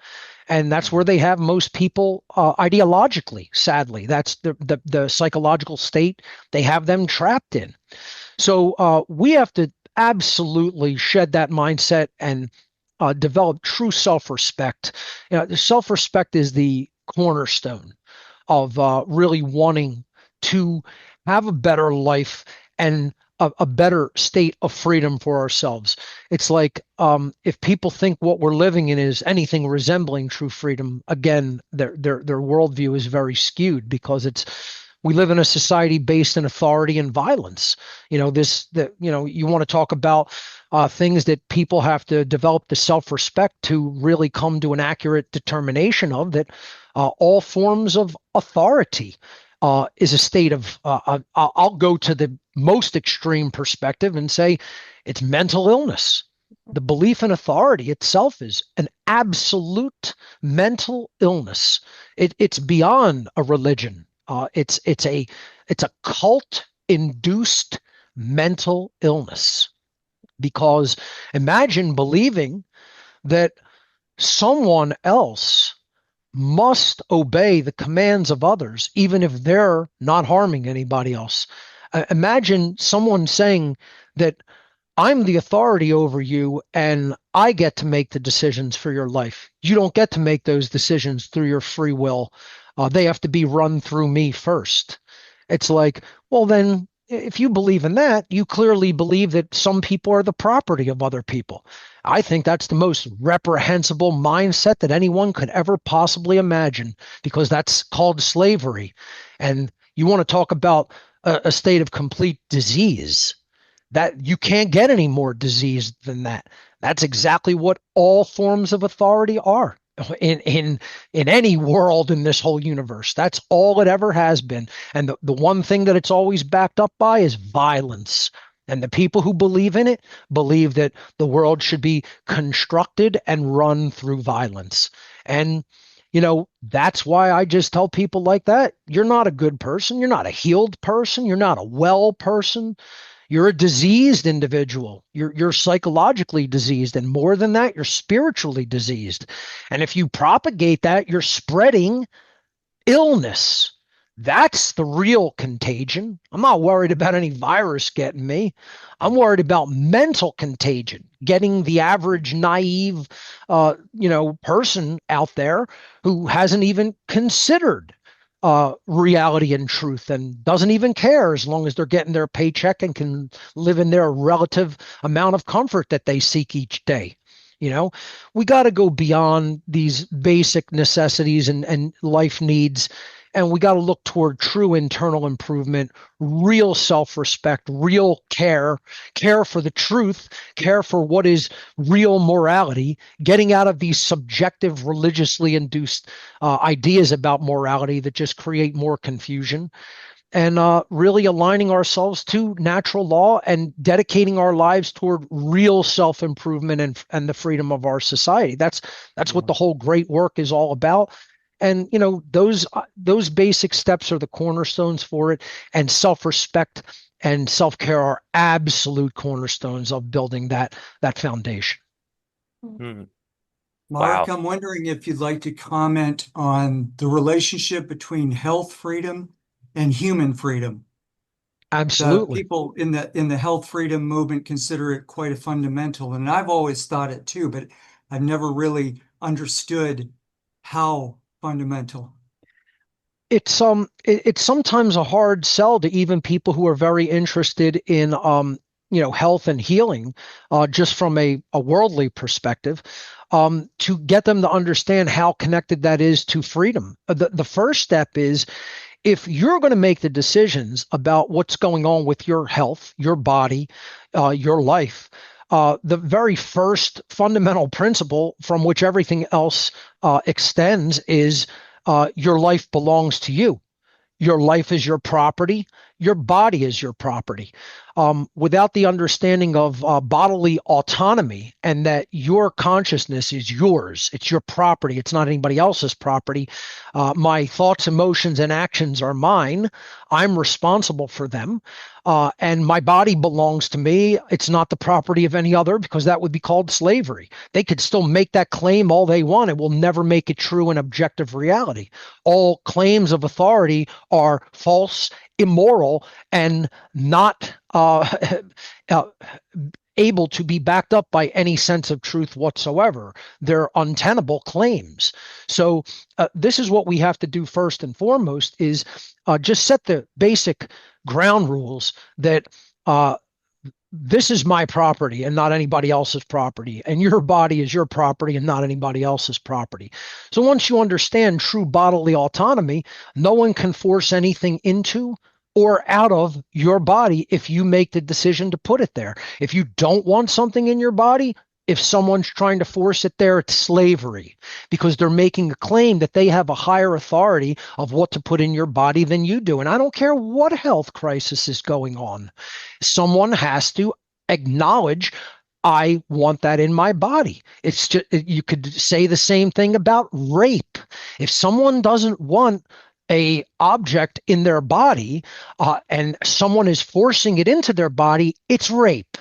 And that's where they have most people ideologically, sadly. That's the psychological state they have them trapped in. So we have to absolutely shed that mindset and develop true self-respect. Self-respect is the cornerstone of really wanting to have a better life and a better state of freedom for ourselves. It's like if people think what we're living in is anything resembling true freedom, again, their worldview is very skewed, because we live in a society based in authority and violence. You want to talk about things that people have to develop the self-respect to really come to an accurate determination of, that all forms of authority is a state of, I'll go to the most extreme perspective and say it's mental illness. The belief in authority itself is an absolute mental illness. It's beyond a religion. It's a cult-induced mental illness. Because imagine believing that someone else must obey the commands of others, even if they're not harming anybody else. Imagine someone saying that I'm the authority over you and I get to make the decisions for your life. You don't get to make those decisions through your free will. They have to be run through me first. It's like, well, then if you believe in that, you clearly believe that some people are the property of other people. I think that's the most reprehensible mindset that anyone could ever possibly imagine, because that's called slavery. And you want to talk about a state of complete disease. That you can't get any more disease than that. That's exactly what all forms of authority are in any world in this whole universe. That's all it ever has been. And the one thing that it's always backed up by is violence. And the people who believe in it believe that the world should be constructed and run through violence. And that's why I just tell people like that, you're not a good person. You're not a healed person. You're not a well person. You're a diseased individual. You're psychologically diseased. And more than that, you're spiritually diseased. And if you propagate that, you're spreading illness. That's the real contagion. I'm not worried about any virus getting me. I'm worried about mental contagion, getting the average naive, person out there who hasn't even considered reality and truth and doesn't even care, as long as they're getting their paycheck and can live in their relative amount of comfort that they seek each day. We got to go beyond these basic necessities and life needs. And we got to look toward true internal improvement, real self-respect, real care for the truth, care for what is real morality, getting out of these subjective, religiously induced ideas about morality that just create more confusion, and really aligning ourselves to natural law and dedicating our lives toward real self-improvement and the freedom of our society. That's what the whole great work is all about. And those basic steps are the cornerstones for it, and self-respect and self-care are absolute cornerstones of building that foundation. Hmm. Mark, Wow. I'm wondering if you'd like to comment on the relationship between health freedom and human freedom. Absolutely. People in the health freedom movement consider it quite a fundamental, and I've always thought it too, but I've never really understood how fundamental. It's sometimes a hard sell to even people who are very interested in health and healing, just from a worldly perspective, to get them to understand how connected that is to freedom. The first step is, if you're going to make the decisions about what's going on with your health, your body, your life, the very first fundamental principle from which everything else extends is your life belongs to you. Your life is your property. Your body is your property. Without the understanding of bodily autonomy, and that your consciousness is yours, it's your property, it's not anybody else's property. My thoughts, emotions, and actions are mine. I'm responsible for them. And my body belongs to me. It's not the property of any other, because that would be called slavery. They could still make that claim all they want. It will never make it true in objective reality. All claims of authority are false, immoral, and not able to be backed up by any sense of truth whatsoever. They're untenable claims. So this is what we have to do first and foremost, is just set the basic ground rules that this is my property and not anybody else's property, and your body is your property and not anybody else's property. So once you understand true bodily autonomy, no one can force anything into or out of your body if you make the decision to put it there. If you don't want something in your body, if someone's trying to force it there, it's slavery, because they're making a claim that they have a higher authority of what to put in your body than you do. And I don't care what health crisis is going on. Someone has to acknowledge, I want that in my body. It's just, you could say the same thing about rape. If someone doesn't want a object in their body and someone is forcing it into their body, it's rape.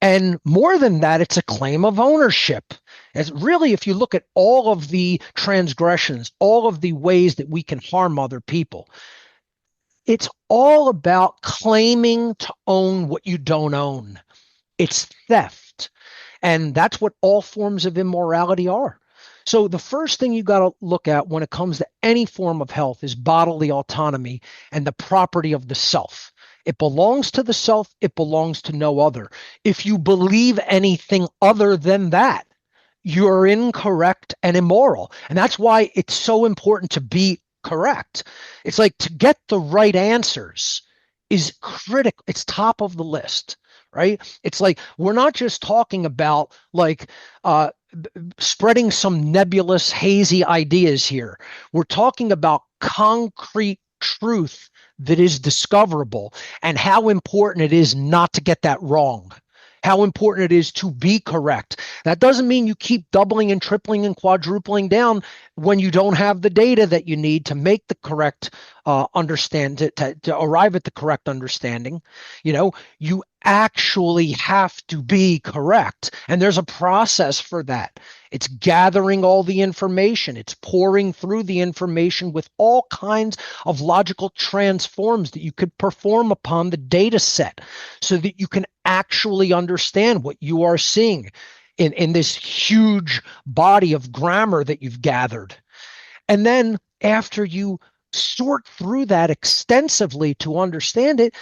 And more than that, it's a claim of ownership. As really, if you look at all of the transgressions, all of the ways that we can harm other people, it's all about claiming to own what you don't own. It's theft. And that's what all forms of immorality are. So the first thing you got to look at when it comes to any form of health is bodily autonomy and the property of the self. It belongs to the self. It belongs to no other. If you believe anything other than that, you're incorrect and immoral. And that's why it's so important to be correct. It's like to get the right answers is critical. It's top of the list, right? It's like we're not just talking about like spreading some nebulous, hazy ideas here. We're talking about concrete truth that is discoverable, and how important it is not to get that wrong, how important it is to be correct. That doesn't mean you keep doubling and tripling and quadrupling down when you don't have the data that you need to make the correct to arrive at the correct understanding. You actually have to be correct, and there's a process for that. It's gathering all the information. It's pouring through the information with all kinds of logical transforms that you could perform upon the data set so that you can actually understand what you are seeing in this huge body of grammar that you've gathered. And then after you sort through that extensively to understand it,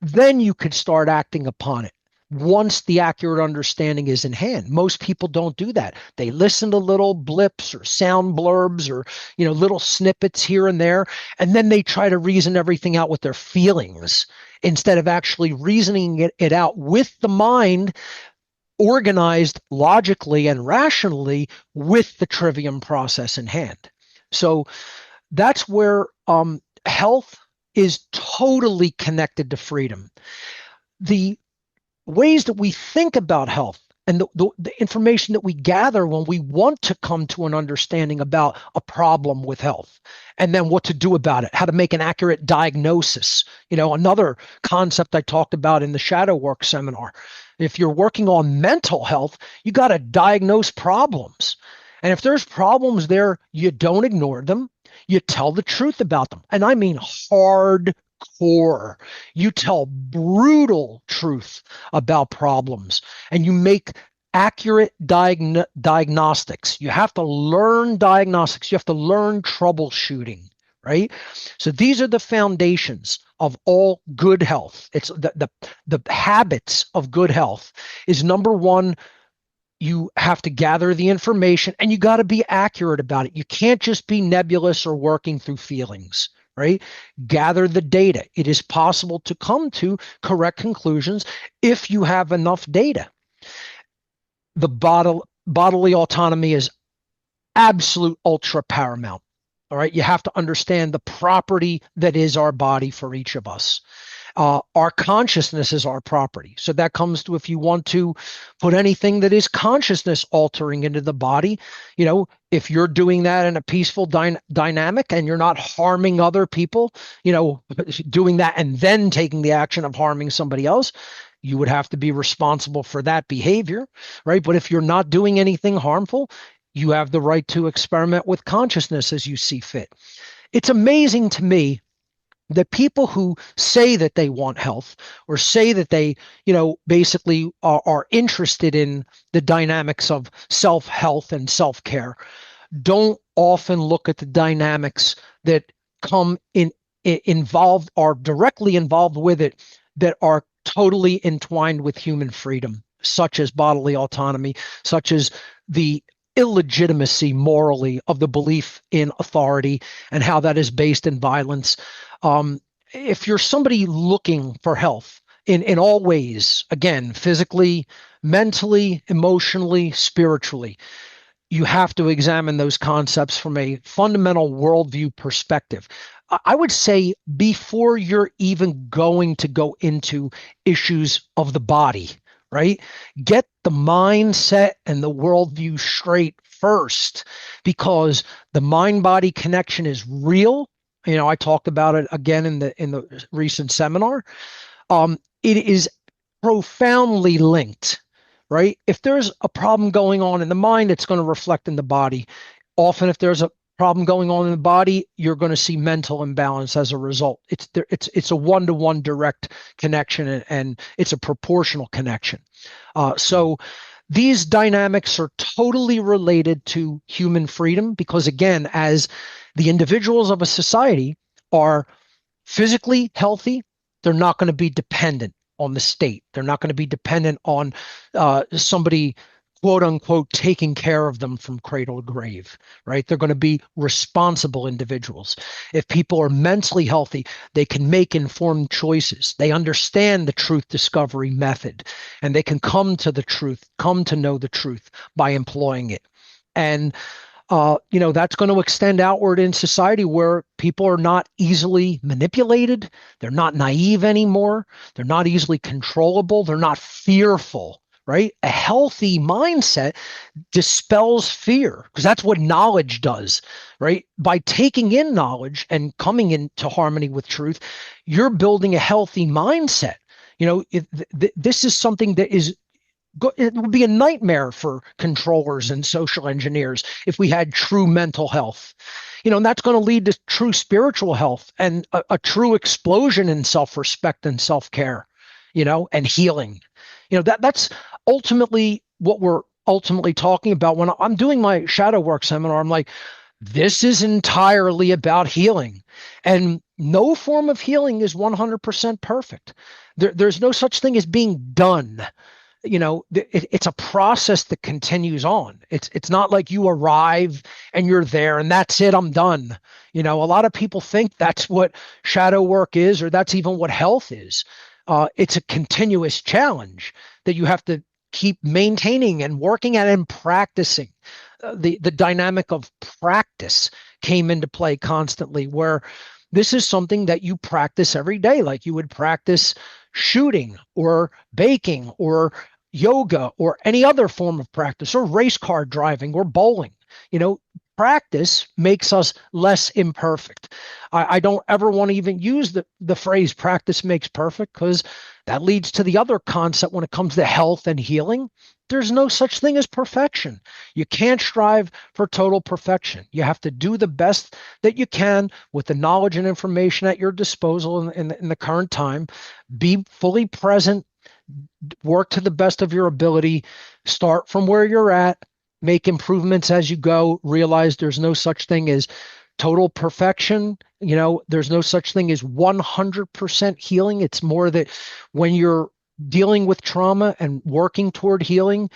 then you could start acting upon it once the accurate understanding is in hand. Most people don't do that. They listen to little blips or sound blurbs or little snippets here and there, and then they try to reason everything out with their feelings instead of actually reasoning it out with the mind, organized logically and rationally with the trivium process in hand. So that's where health is totally connected to freedom. The ways that we think about health and the information that we gather when we want to come to an understanding about a problem with health, and then what to do about it, how to make an accurate diagnosis. Another concept I talked about in the shadow work seminar. If you're working on mental health, you got to diagnose problems. And if there's problems there, you don't ignore them. You tell the truth about them. And I mean hardcore. You tell brutal truth about problems, and you make accurate diagnostics. You have to learn diagnostics. You have to learn troubleshooting, right? So these are the foundations of all good health. It's the habits of good health is number one. You have to gather the information, and you got to be accurate about it. You can't just be nebulous or working through feelings, right? Gather the data. It is possible to come to correct conclusions if you have enough data. The bodily autonomy is absolute ultra paramount. All right. You have to understand the property that is our body for each of us. Our consciousness is our property. So that comes to, if you want to put anything that is consciousness altering into the body, if you're doing that in a peaceful dynamic and you're not harming other people, doing that and then taking the action of harming somebody else, you would have to be responsible for that behavior, right? But if you're not doing anything harmful, you have the right to experiment with consciousness as you see fit. It's amazing to me that people who say that they want health or say that they, basically are interested in the dynamics of self-health and self-care don't often look at the dynamics that come in involved, are directly involved with it, that are totally entwined with human freedom, such as bodily autonomy, such as the illegitimacy morally of the belief in authority and how that is based in violence. If you're somebody looking for health in all ways, again, physically, mentally, emotionally, spiritually, you have to examine those concepts from a fundamental worldview perspective. I would say before you're even going to go into issues of the body, right? Get the mindset and the worldview straight first, because the mind-body connection is real. You know, I talked about it again in the recent seminar. It is profoundly linked, right? If there's a problem going on in the mind, it's going to reflect in the body. Often, if there's a problem going on in the body, you're going to see mental imbalance as a result. It's a one-to-one direct connection, and it's a proportional connection. So these dynamics are totally related to human freedom, because again, as the individuals of a society are physically healthy, they're not going to be dependent on the state. They're not going to be dependent on somebody, quote unquote, taking care of them from cradle to grave, right? They're going to be responsible individuals. If people are mentally healthy, they can make informed choices. They understand the truth discovery method, and they can come to the truth, come to know the truth by employing it. And that's going to extend outward in society, where people are not easily manipulated. They're not naive anymore. They're not easily controllable. They're not fearful, right? A healthy mindset dispels fear, because that's what knowledge does, right? By taking in knowledge and coming into harmony with truth, you're building a healthy mindset. This is something that it would be a nightmare for controllers and social engineers if we had true mental health. And that's going to lead to true spiritual health and a true explosion in self-respect and self-care, and healing. That's ultimately what we're ultimately talking about. When I'm doing my shadow work seminar, I'm like, this is entirely about healing. And no form of healing is 100% perfect. There's no such thing as being done. It's a process that continues on. It's not like you arrive and you're there and that's it, I'm done. A lot of people think that's what shadow work is, or that's even what health is. It's a continuous challenge that you have to keep maintaining and working at and practicing. The dynamic of practice came into play constantly, where this is something that you practice every day, like you would practice shooting or baking or yoga or any other form of practice, or race car driving or bowling. Practice makes us less imperfect. I don't ever want to even use the phrase practice makes perfect, because that leads to the other concept when it comes to health and healing. There's no such thing as perfection. You can't strive for total perfection. You have to do the best that you can with the knowledge and information at your disposal in the current time. Be fully present, work to the best of your ability, start from where you're at, make improvements as you go, realize there's no such thing as total perfection. There's no such thing as 100% healing. It's more that when you're dealing with trauma and working toward healing,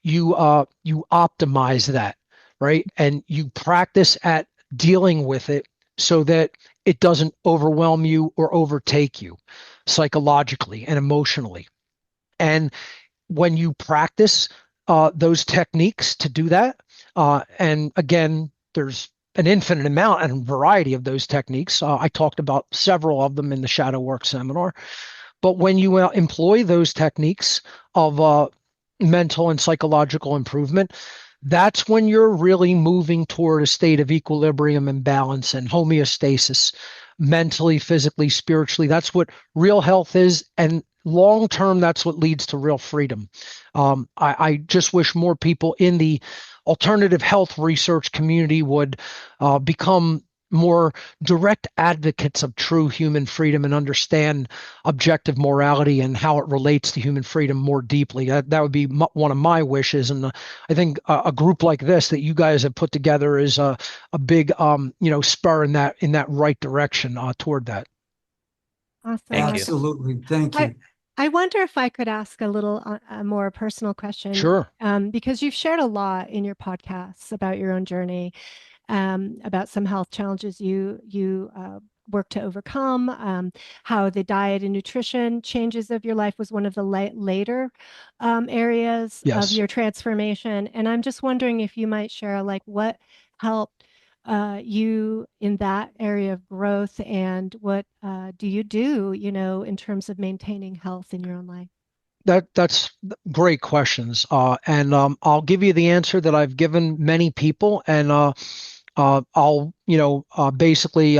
you optimize that, right? And you practice at dealing with it so that it doesn't overwhelm you or overtake you psychologically and emotionally. And when you practice those techniques to do that, and again, there's an infinite amount and variety of those techniques. I talked about several of them in the shadow work seminar. But when you employ those techniques of mental and psychological improvement, that's when you're really moving toward a state of equilibrium and balance and homeostasis, mentally, physically, spiritually. That's what real health is. And long term, that's what leads to real freedom. I just wish more people in the alternative health research community would become more direct advocates of true human freedom and understand objective morality and how it relates to human freedom more deeply. That would be one of my wishes. And I think a group like this that you guys have put together is a big spur in that right direction toward that. Awesome. Thank you. Absolutely. Thank you. I wonder if I could ask a more personal question. Sure. Because you've shared a lot in your podcasts about your own journey, about some health challenges you work to overcome, how the diet and nutrition changes of your life was one of the later areas of Yes. your transformation. And I'm just wondering if you might share, like, what helped you in that area of growth, and what do you do, in terms of maintaining health in your own life? That's great questions. And I'll give you the answer that I've given many people, and I'll, basically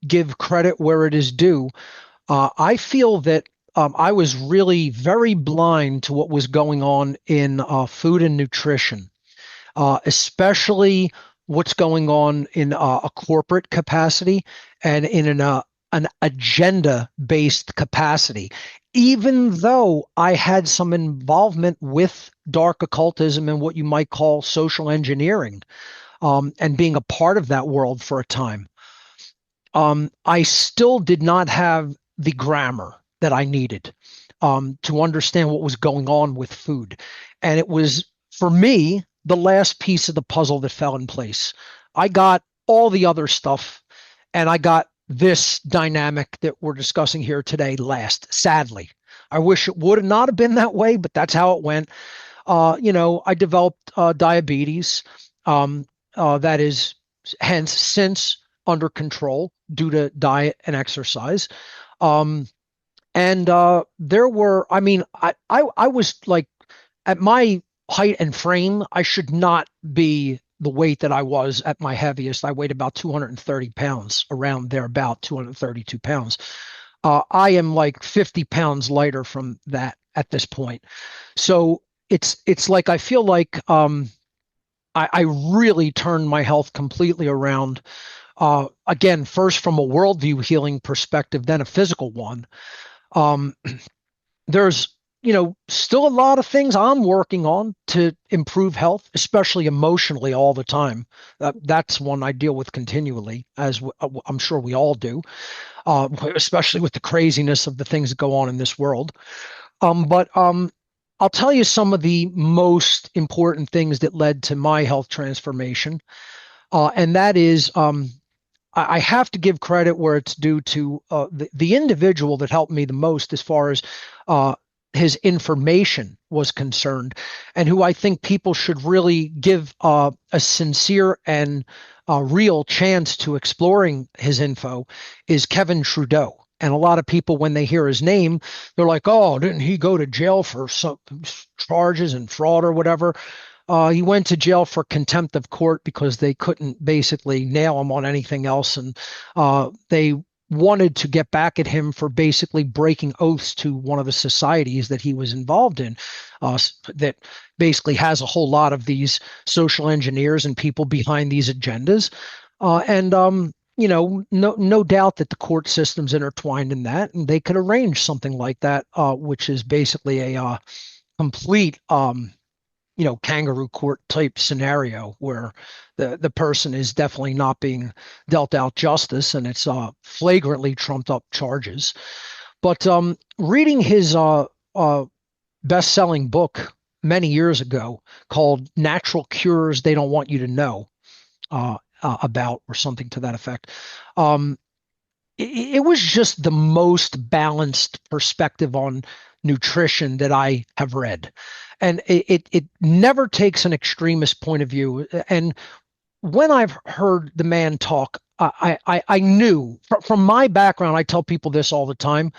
give credit where it is due. I feel that I was really very blind to what was going on in food and nutrition, especially what's going on in a corporate capacity and in an agenda-based capacity. Even though I had some involvement with dark occultism and what you might call social engineering, and being a part of that world for a time, I still did not have the grammar that I needed to understand what was going on with food. And it was, for me, the last piece of the puzzle that fell in place. I got all the other stuff, and I got this dynamic that we're discussing here today last, sadly. I wish it would not have been that way, but that's how it went. I developed diabetes. That is hence since under control due to diet and exercise. There were, I was like, at my height and frame, I should not be the weight that I was at my heaviest. I weighed about 230 pounds, around there, about 232 pounds. I am like 50 pounds lighter from that at this point. So it's like, I feel like I really turned my health completely around. Again, first from a worldview healing perspective, then a physical one. There's, still a lot of things I'm working on to improve health, especially emotionally, all the time. That's one I deal with continually, as I'm sure we all do, especially with the craziness of the things that go on in this world. But I'll tell you some of the most important things that led to my health transformation. And that is, I have to give credit where it's due to the individual that helped me the most as far as his information was concerned, and who I think people should really give a sincere and real chance to exploring his info, is Kevin Trudeau. And a lot of people, when they hear his name, they're like, oh, didn't he go to jail for some charges and fraud or whatever? He went to jail for contempt of court because they couldn't basically nail him on anything else. And they wanted to get back at him for basically breaking oaths to one of the societies that he was involved in, that basically has a whole lot of these social engineers and people behind these agendas. No doubt that the court system's intertwined in that, and they could arrange something like that, which is basically a complete kangaroo court type scenario where the person is definitely not being dealt out justice, and it's flagrantly trumped up charges. But reading his best-selling book many years ago called Natural Cures They Don't Want You to Know about, or something to that effect, it was just the most balanced perspective on nutrition that I have read. And it never takes an extremist point of view. And when I've heard the man talk, I knew from my background, I tell people this all the time,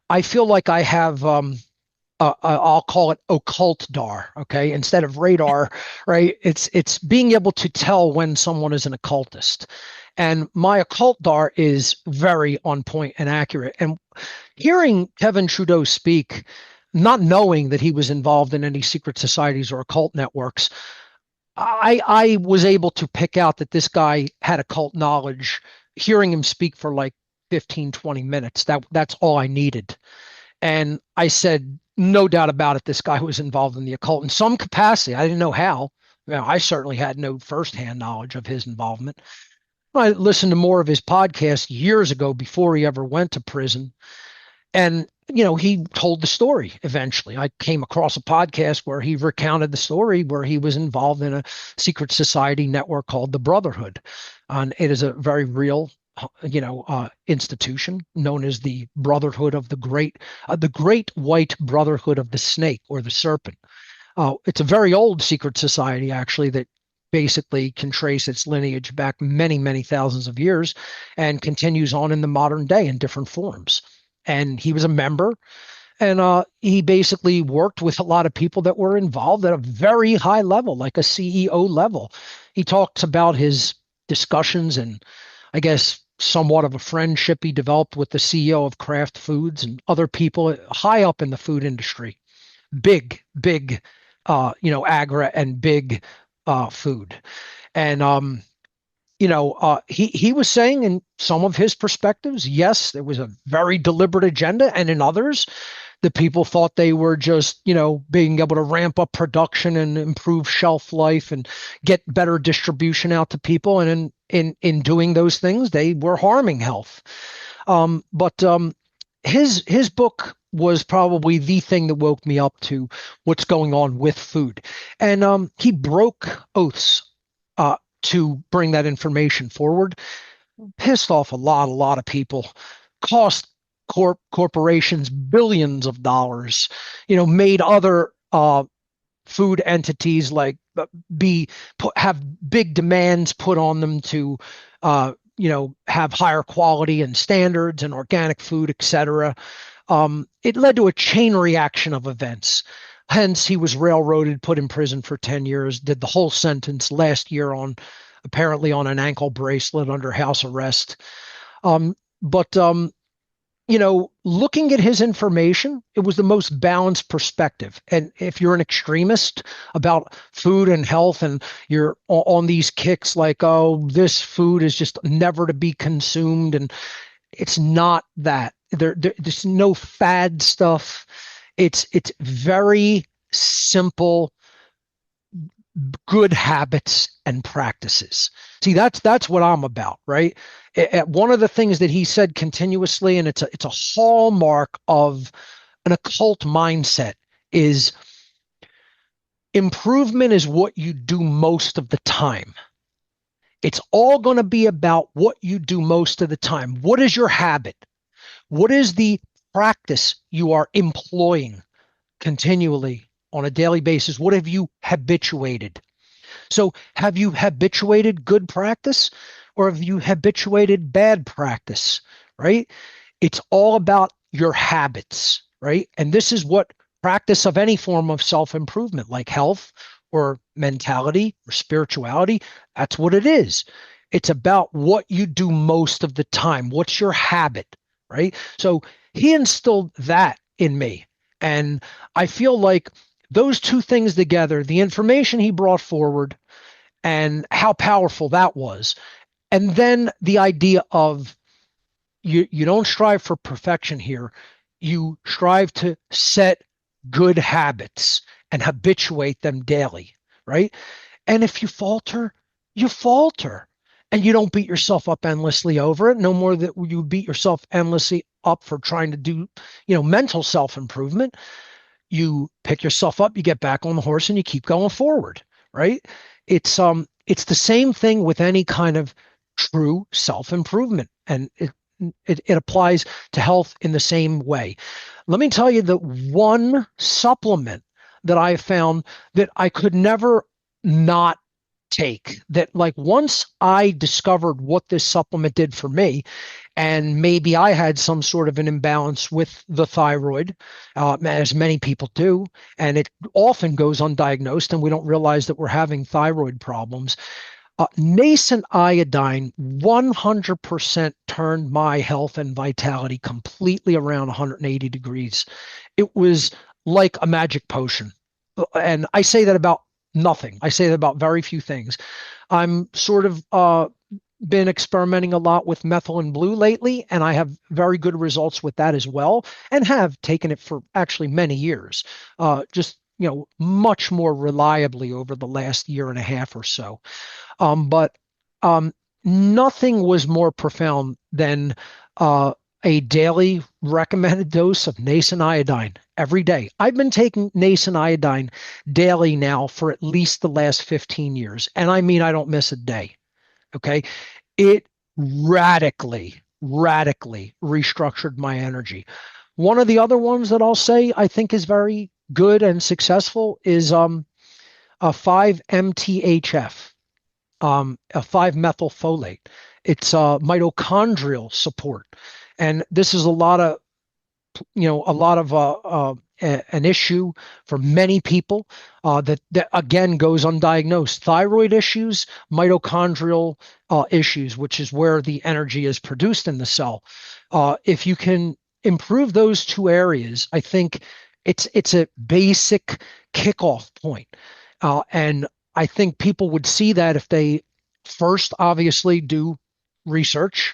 I feel like I have, I'll call it occult dar, okay? Instead of radar, right? It's being able to tell when someone is an occultist. And my occult dar is very on point and accurate. And hearing Kevin Trudeau speak, not knowing that he was involved in any secret societies or occult networks, I was able to pick out that this guy had occult knowledge. Hearing him speak for like 15, 20 minutes, that's all I needed. And I said, no doubt about it, this guy was involved in the occult in some capacity. I didn't know how. I certainly had no firsthand knowledge of his involvement. I listened to more of his podcast years ago before he ever went to prison. And, he told the story eventually. I came across a podcast where he recounted the story where he was involved in a secret society network called the Brotherhood. And it is a very real, institution known as the Brotherhood of the Great White Brotherhood of the Snake or the Serpent. It's a very old secret society, actually, that basically can trace its lineage back many, many thousands of years and continues on in the modern day in different forms. And he was a member, and he basically worked with a lot of people that were involved at a very high level, like a CEO level. He talks about his discussions and, I guess, somewhat of a friendship he developed with the CEO of Kraft Foods and other people high up in the food industry. Big, agra and big food. And he was saying in some of his perspectives, yes, there was a very deliberate agenda, and in others, the people thought they were just, being able to ramp up production and improve shelf life and get better distribution out to people. And in doing those things, they were harming health. But his book was probably the thing that woke me up to what's going on with food. And he broke oaths to bring that information forward, pissed off a lot of people, cost corporations billions of dollars, made other food entities like have big demands put on them to have higher quality and standards and organic food, etc. It led to a chain reaction of events. Hence, he was railroaded, put in prison for 10 years, did the whole sentence last year apparently on an ankle bracelet under house arrest. But looking at his information, it was the most balanced perspective. And if you're an extremist about food and health and you're on these kicks like, oh, this food is just never to be consumed, and it's not that. There's no fad stuff. It's very simple, good habits and practices. See, that's what I'm about, right? One of the things that he said continuously, and it's a hallmark of an occult mindset, is improvement is what you do most of the time. It's all going to be about what you do most of the time. What is your habit? What is the practice you are employing continually on a daily basis? What have you habituated? So have you habituated good practice, or have you habituated bad practice, right? It's all about your habits, right? And this is what practice of any form of self-improvement, like health or mentality or spirituality, that's what it is. It's about what you do most of the time. What's your habit, right? So he instilled that in me. And I feel like those two things together, the information he brought forward and how powerful that was, and then the idea of you don't strive for perfection here. You strive to set good habits and habituate them daily, right? And if you falter, you falter. And you don't beat yourself up endlessly over it, no more that you beat yourself endlessly up for trying to do, mental self-improvement. You pick yourself up, you get back on the horse, and you keep going forward, right? It's the same thing with any kind of true self-improvement, and it applies to health in the same way. Let me tell you that one supplement that I found that I could never not take, that like once I discovered what this supplement did for me, and maybe I had some sort of an imbalance with the thyroid, as many people do, and it often goes undiagnosed and we don't realize that we're having thyroid problems. Nascent iodine 100% turned my health and vitality completely around 180 degrees. It was like a magic potion. And I say that about nothing. I say that about very few things. I'm sort of been experimenting a lot with methylene blue lately, and I have very good results with that as well, and have taken it for actually many years, just much more reliably over the last year and a half or so. But nothing was more profound than a daily recommended dose of nascent iodine every day. I've been taking nascent iodine daily now for at least the last 15 years. And I mean, I don't miss a day. Okay. It radically restructured my energy. One of the other ones that I'll say I think is very good and successful is a 5-MTHF, a 5-methylfolate. It's mitochondrial support. And this is a lot of an issue for many people that again goes undiagnosed. Thyroid issues, mitochondrial issues, which is where the energy is produced in the cell. If you can improve those two areas, I think it's a basic kickoff point. And I think people would see that if they first obviously do research,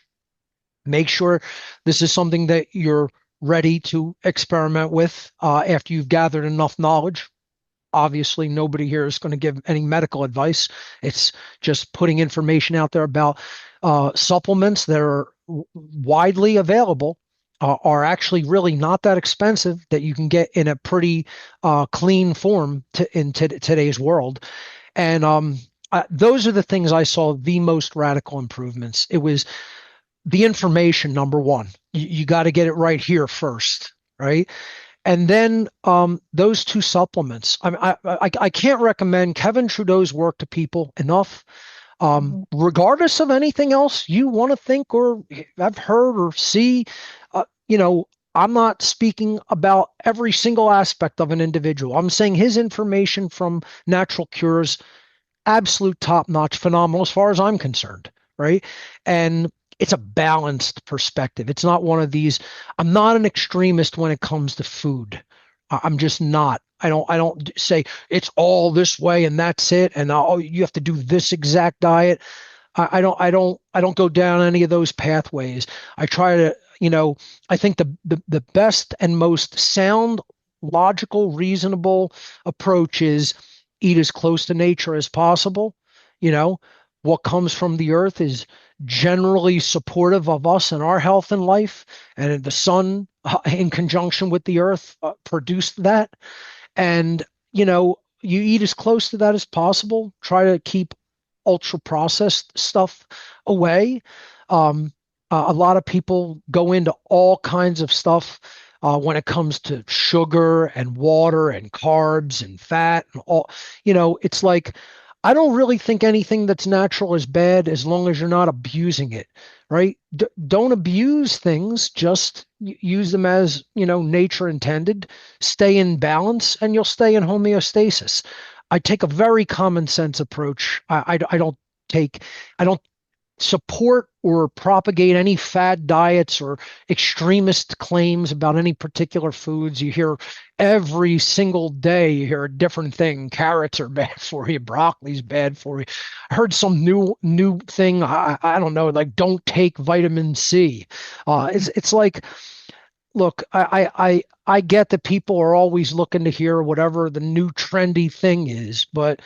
make sure this is something that you're ready to experiment with after you've gathered enough knowledge. Obviously, nobody here is going to give any medical advice. It's just putting information out there about supplements that are widely available, are actually really not that expensive, that you can get in a pretty clean form in today's world. And those are the things I saw the most radical improvements. It was the information, number one. You got to get it right here first, right? And then those two supplements. I can't recommend Kevin Trudeau's work to people enough. Regardless of anything else you want to think or have heard or see, I'm not speaking about every single aspect of an individual. I'm saying his information from Natural Cures, absolute top-notch, phenomenal as far as I'm concerned, right? And it's a balanced perspective. It's not one of these. I'm not an extremist when it comes to food. I'm just not. I don't say it's all this way and that's it, and you have to do this exact diet. I don't go down any of those pathways. I try to, I think the best and most sound, logical, reasonable approach is eat as close to nature as possible. What comes from the earth is generally supportive of us and our health and life, and the sun in conjunction with the earth produced that. And you eat as close to that as possible. Try to keep ultra processed stuff away. A lot of people go into all kinds of stuff when it comes to sugar and water and carbs and fat and all. It's like, I don't really think anything that's natural is bad as long as you're not abusing it, right? Don't abuse things. Just use them as, nature intended. Stay in balance and you'll stay in homeostasis. I take a very common sense approach. I don't support or propagate any fad diets or extremist claims about any particular foods. You hear every single day, you hear a different thing. Carrots are bad for you. Broccoli's bad for you. I heard some new thing. I don't know, like don't take vitamin C. It's like, look, I get that people are always looking to hear whatever the new trendy thing is, but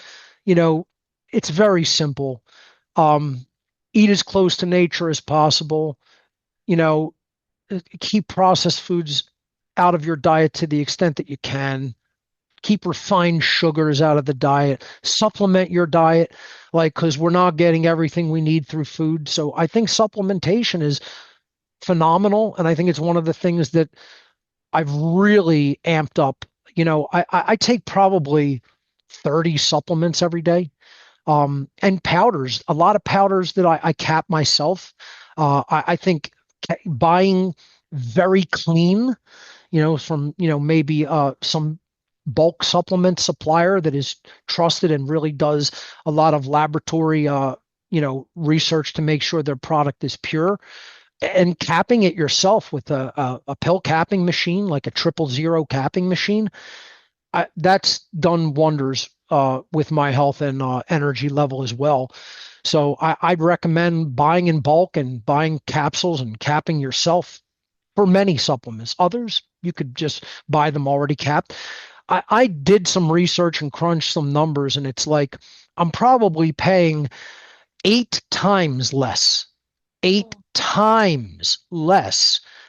it's very simple. Eat as close to nature as possible. Keep processed foods out of your diet to the extent that you can. Keep refined sugars out of the diet. Supplement your diet, because we're not getting everything we need through food. So I think supplementation is phenomenal, and I think it's one of the things that I've really amped up. I take probably 30 supplements every day. And powders, a lot of powders that I cap myself. I think buying very clean, from, maybe some bulk supplement supplier that is trusted and really does a lot of laboratory, research to make sure their product is pure, and capping it yourself with a pill capping machine, like a 000 capping machine. That's done wonders with my health and energy level as well. So I'd recommend buying in bulk and buying capsules and capping yourself for many supplements. Others, you could just buy them already capped. I did some research and crunched some numbers, and it's like I'm probably paying 8 times less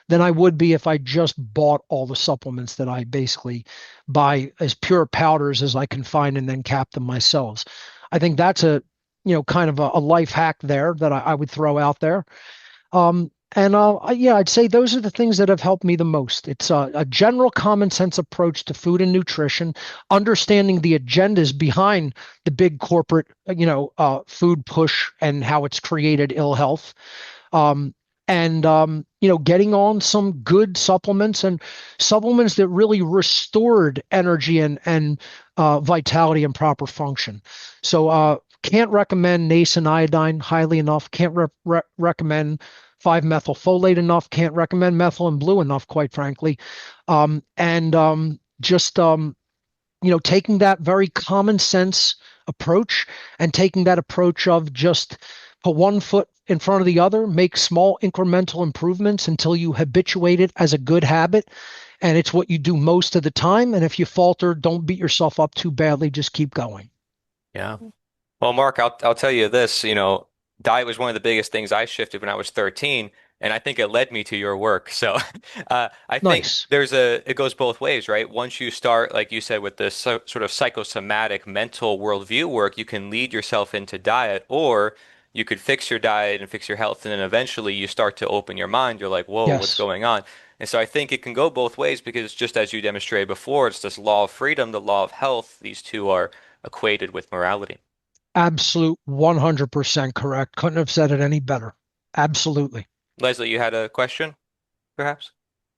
than I would be if I just bought all the supplements that I basically buy as pure powders as I can find and then cap them myself. I think that's a, kind of a life hack there that I would throw out there. Yeah, I'd say those are the things that have helped me the most. It's a general common sense approach to food and nutrition, understanding the agendas behind the big corporate, food push and how it's created ill health. Getting on some good supplements and supplements that really restored energy and vitality and proper function. So can't recommend nascent iodine highly enough. Can't recommend 5-methylfolate enough. Can't recommend methyl and blue enough, quite frankly. Taking that very common sense approach and taking that approach of just put one foot in front of the other, make small incremental improvements until you habituate it as a good habit. And it's what you do most of the time. And if you falter, don't beat yourself up too badly. Just keep going. Yeah. Well, Mark, I'll tell you this, diet was one of the biggest things I shifted when I was 13, and I think it led me to your work. So I think Nice. it goes both ways, right? Once you start, like you said, with this sort of psychosomatic mental worldview work, you can lead yourself into diet, or you could fix your diet and fix your health, and then eventually you start to open your mind. You're like, whoa, what's Yes. going on? And so I think it can go both ways because just as you demonstrated before, it's this law of freedom, the law of health. These two are equated with morality. Absolute 100% correct. Couldn't have said it any better. Absolutely. Leslie, you had a question, perhaps?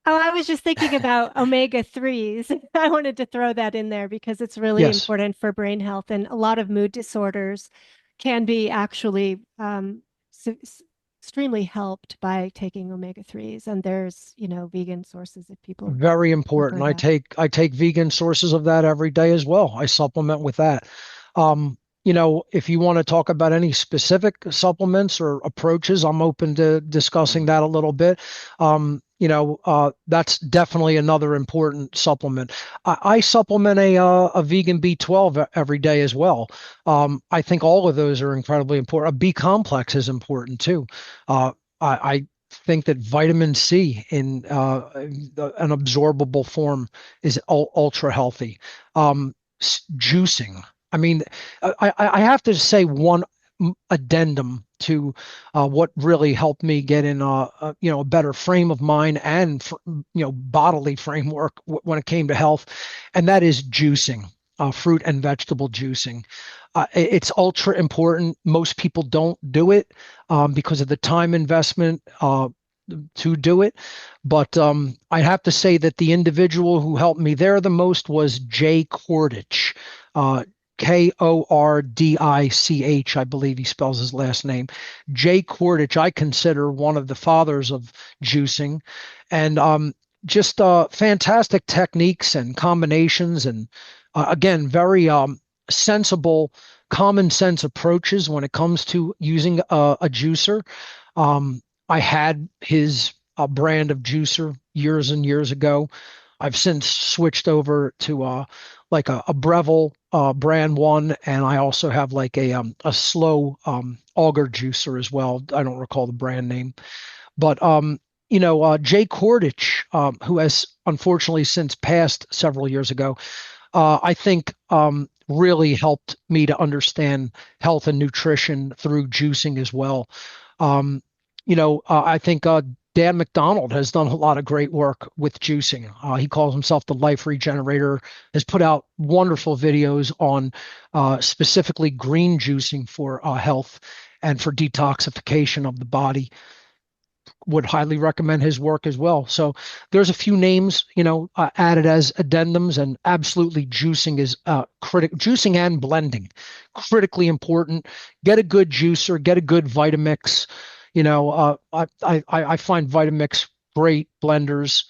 Oh, I was just thinking about omega-3s. I wanted to throw that in there because it's really Yes. important for brain health, and a lot of mood disorders can be actually extremely helped by taking omega-3s. And there's, vegan sources that people Very important. prefer that. I take vegan sources of that every day as well. I supplement with that. If you want to talk about any specific supplements or approaches, I'm open to discussing that a little bit. That's definitely another important supplement. I supplement a vegan B12 every day as well. I think all of those are incredibly important. A B complex is important too. I think that vitamin C in an absorbable form is ultra healthy. Juicing. I mean, I have to say one addendum to what really helped me get in a better frame of mind and bodily framework when it came to health, and that is juicing, fruit and vegetable juicing. It's ultra important. Most people don't do it because of the time investment to do it. But I have to say that the individual who helped me there the most was Jay Kordich. Kordich, I believe he spells his last name. Jay Kordich, I consider one of the fathers of juicing, and just fantastic techniques and combinations, and again, very sensible, common sense approaches when it comes to using a juicer. I had his brand of juicer years and years ago. I've since switched over to like a Breville brand one, and I also have like a slow auger juicer as well. I don't recall the brand name, but Jay Kordich, who has unfortunately since passed several years ago, I think really helped me to understand health and nutrition through juicing as well. I think Dan McDonald has done a lot of great work with juicing. He calls himself the Life Regenerator, has put out wonderful videos on specifically green juicing for health and for detoxification of the body. Would highly recommend his work as well. So there's a few names, added as addendums, and absolutely juicing is juicing and blending, critically important. Get a good juicer, get a good Vitamix. I find Vitamix great blenders.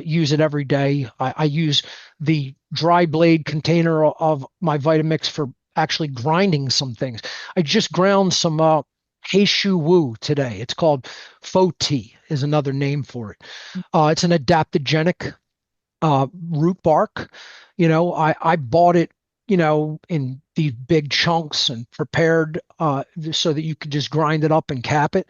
Use it every day. I use the dry blade container of my Vitamix for actually grinding some things. I just ground some Heishu Wu today. It's called Foti is another name for it. It's an adaptogenic root bark. I bought it, in these big chunks and prepared so that you could just grind it up and cap it.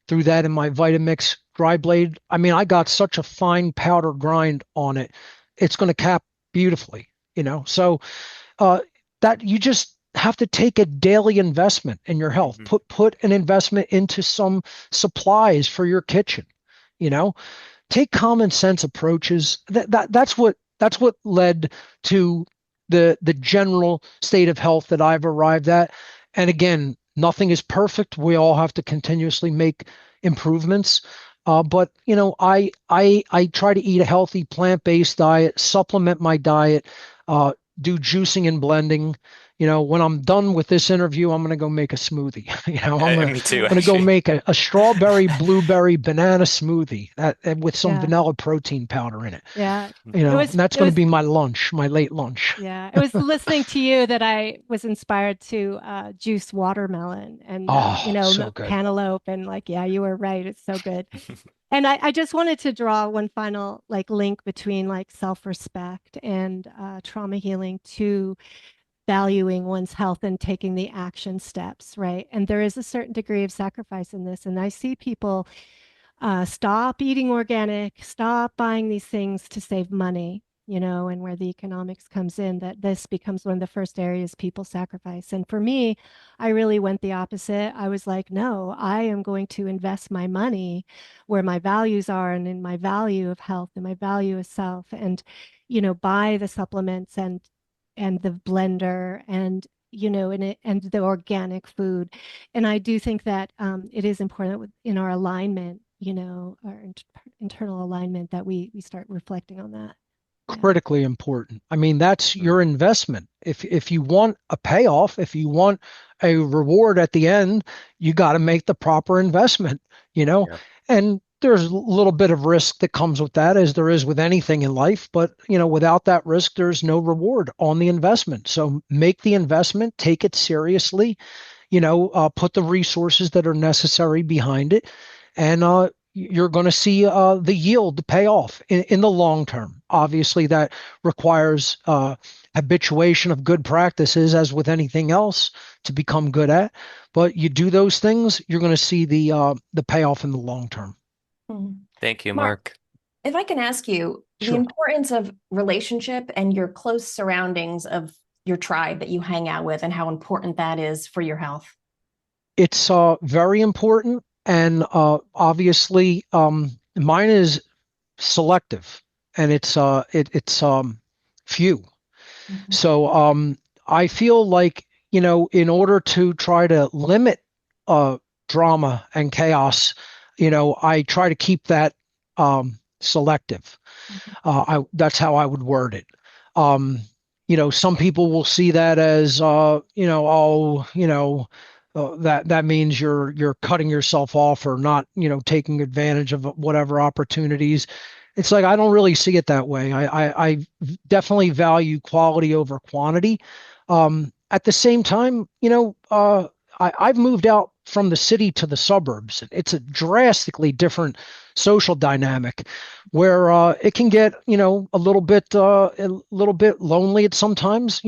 Threw that in my Vitamix, dry blade, I mean, I got such a fine powder grind on it. It's going to cap beautifully, So that you just have to take a daily investment in your health. Put an investment into some supplies for your kitchen, Take common sense approaches. That's what led to the general state of health that I've arrived at. And again, nothing is perfect. We all have to continuously make improvements. But I try to eat a healthy plant-based diet, supplement my diet, do juicing and blending. When I'm done with this interview, I'm going to go make a smoothie. Me too, I'm going to go actually. make a strawberry, blueberry, banana smoothie with some vanilla protein powder in it. Yeah. And that's going to be my lunch, my late lunch. Yeah. It was listening to you that I was inspired to juice watermelon and, so good. cantaloupe. And you were right. It's so good. And I just wanted to draw one final link between self-respect and trauma healing to valuing one's health and taking the action steps, right? And there is a certain degree of sacrifice in this. And I see people stop eating organic, stop buying these things to save money, and where the economics comes in, that this becomes one of the first areas people sacrifice. And for me, I really went the opposite. I was like, no, I am going to invest my money where my values are and in my value of health and my value of self, and, buy the supplements and the blender and and the organic food. And I do think that it is important in our alignment, our internal alignment, that we start reflecting on that. Critically important. I mean, that's your investment. If you want a payoff, if you want a reward at the end, you got to make the proper investment, and there's a little bit of risk that comes with that, as there is with anything in life. But, without that risk, there's no reward on the investment. So make the investment, take it seriously, put the resources that are necessary behind it. And you're going to see the yield, the payoff in the long term. Obviously, that requires habituation of good practices, as with anything else, to become good at. But you do those things, you're going to see the payoff in the long term. Thank you, Mark. If I can ask you, Sure. the importance of relationship and your close surroundings of your tribe that you hang out with, and how important that is for your health. It's very important. And obviously, mine is selective, and it's few. So I feel like, in order to try to limit drama and chaos, I try to keep that selective. That's how I would word it. Some people will see that as, that means you're cutting yourself off, or not, taking advantage of whatever opportunities. It's like, I don't really see it that way. I definitely value quality over quantity. At the same time, I've moved out from the city to the suburbs. It's a drastically different social dynamic, where it can get, a little bit lonely at sometimes.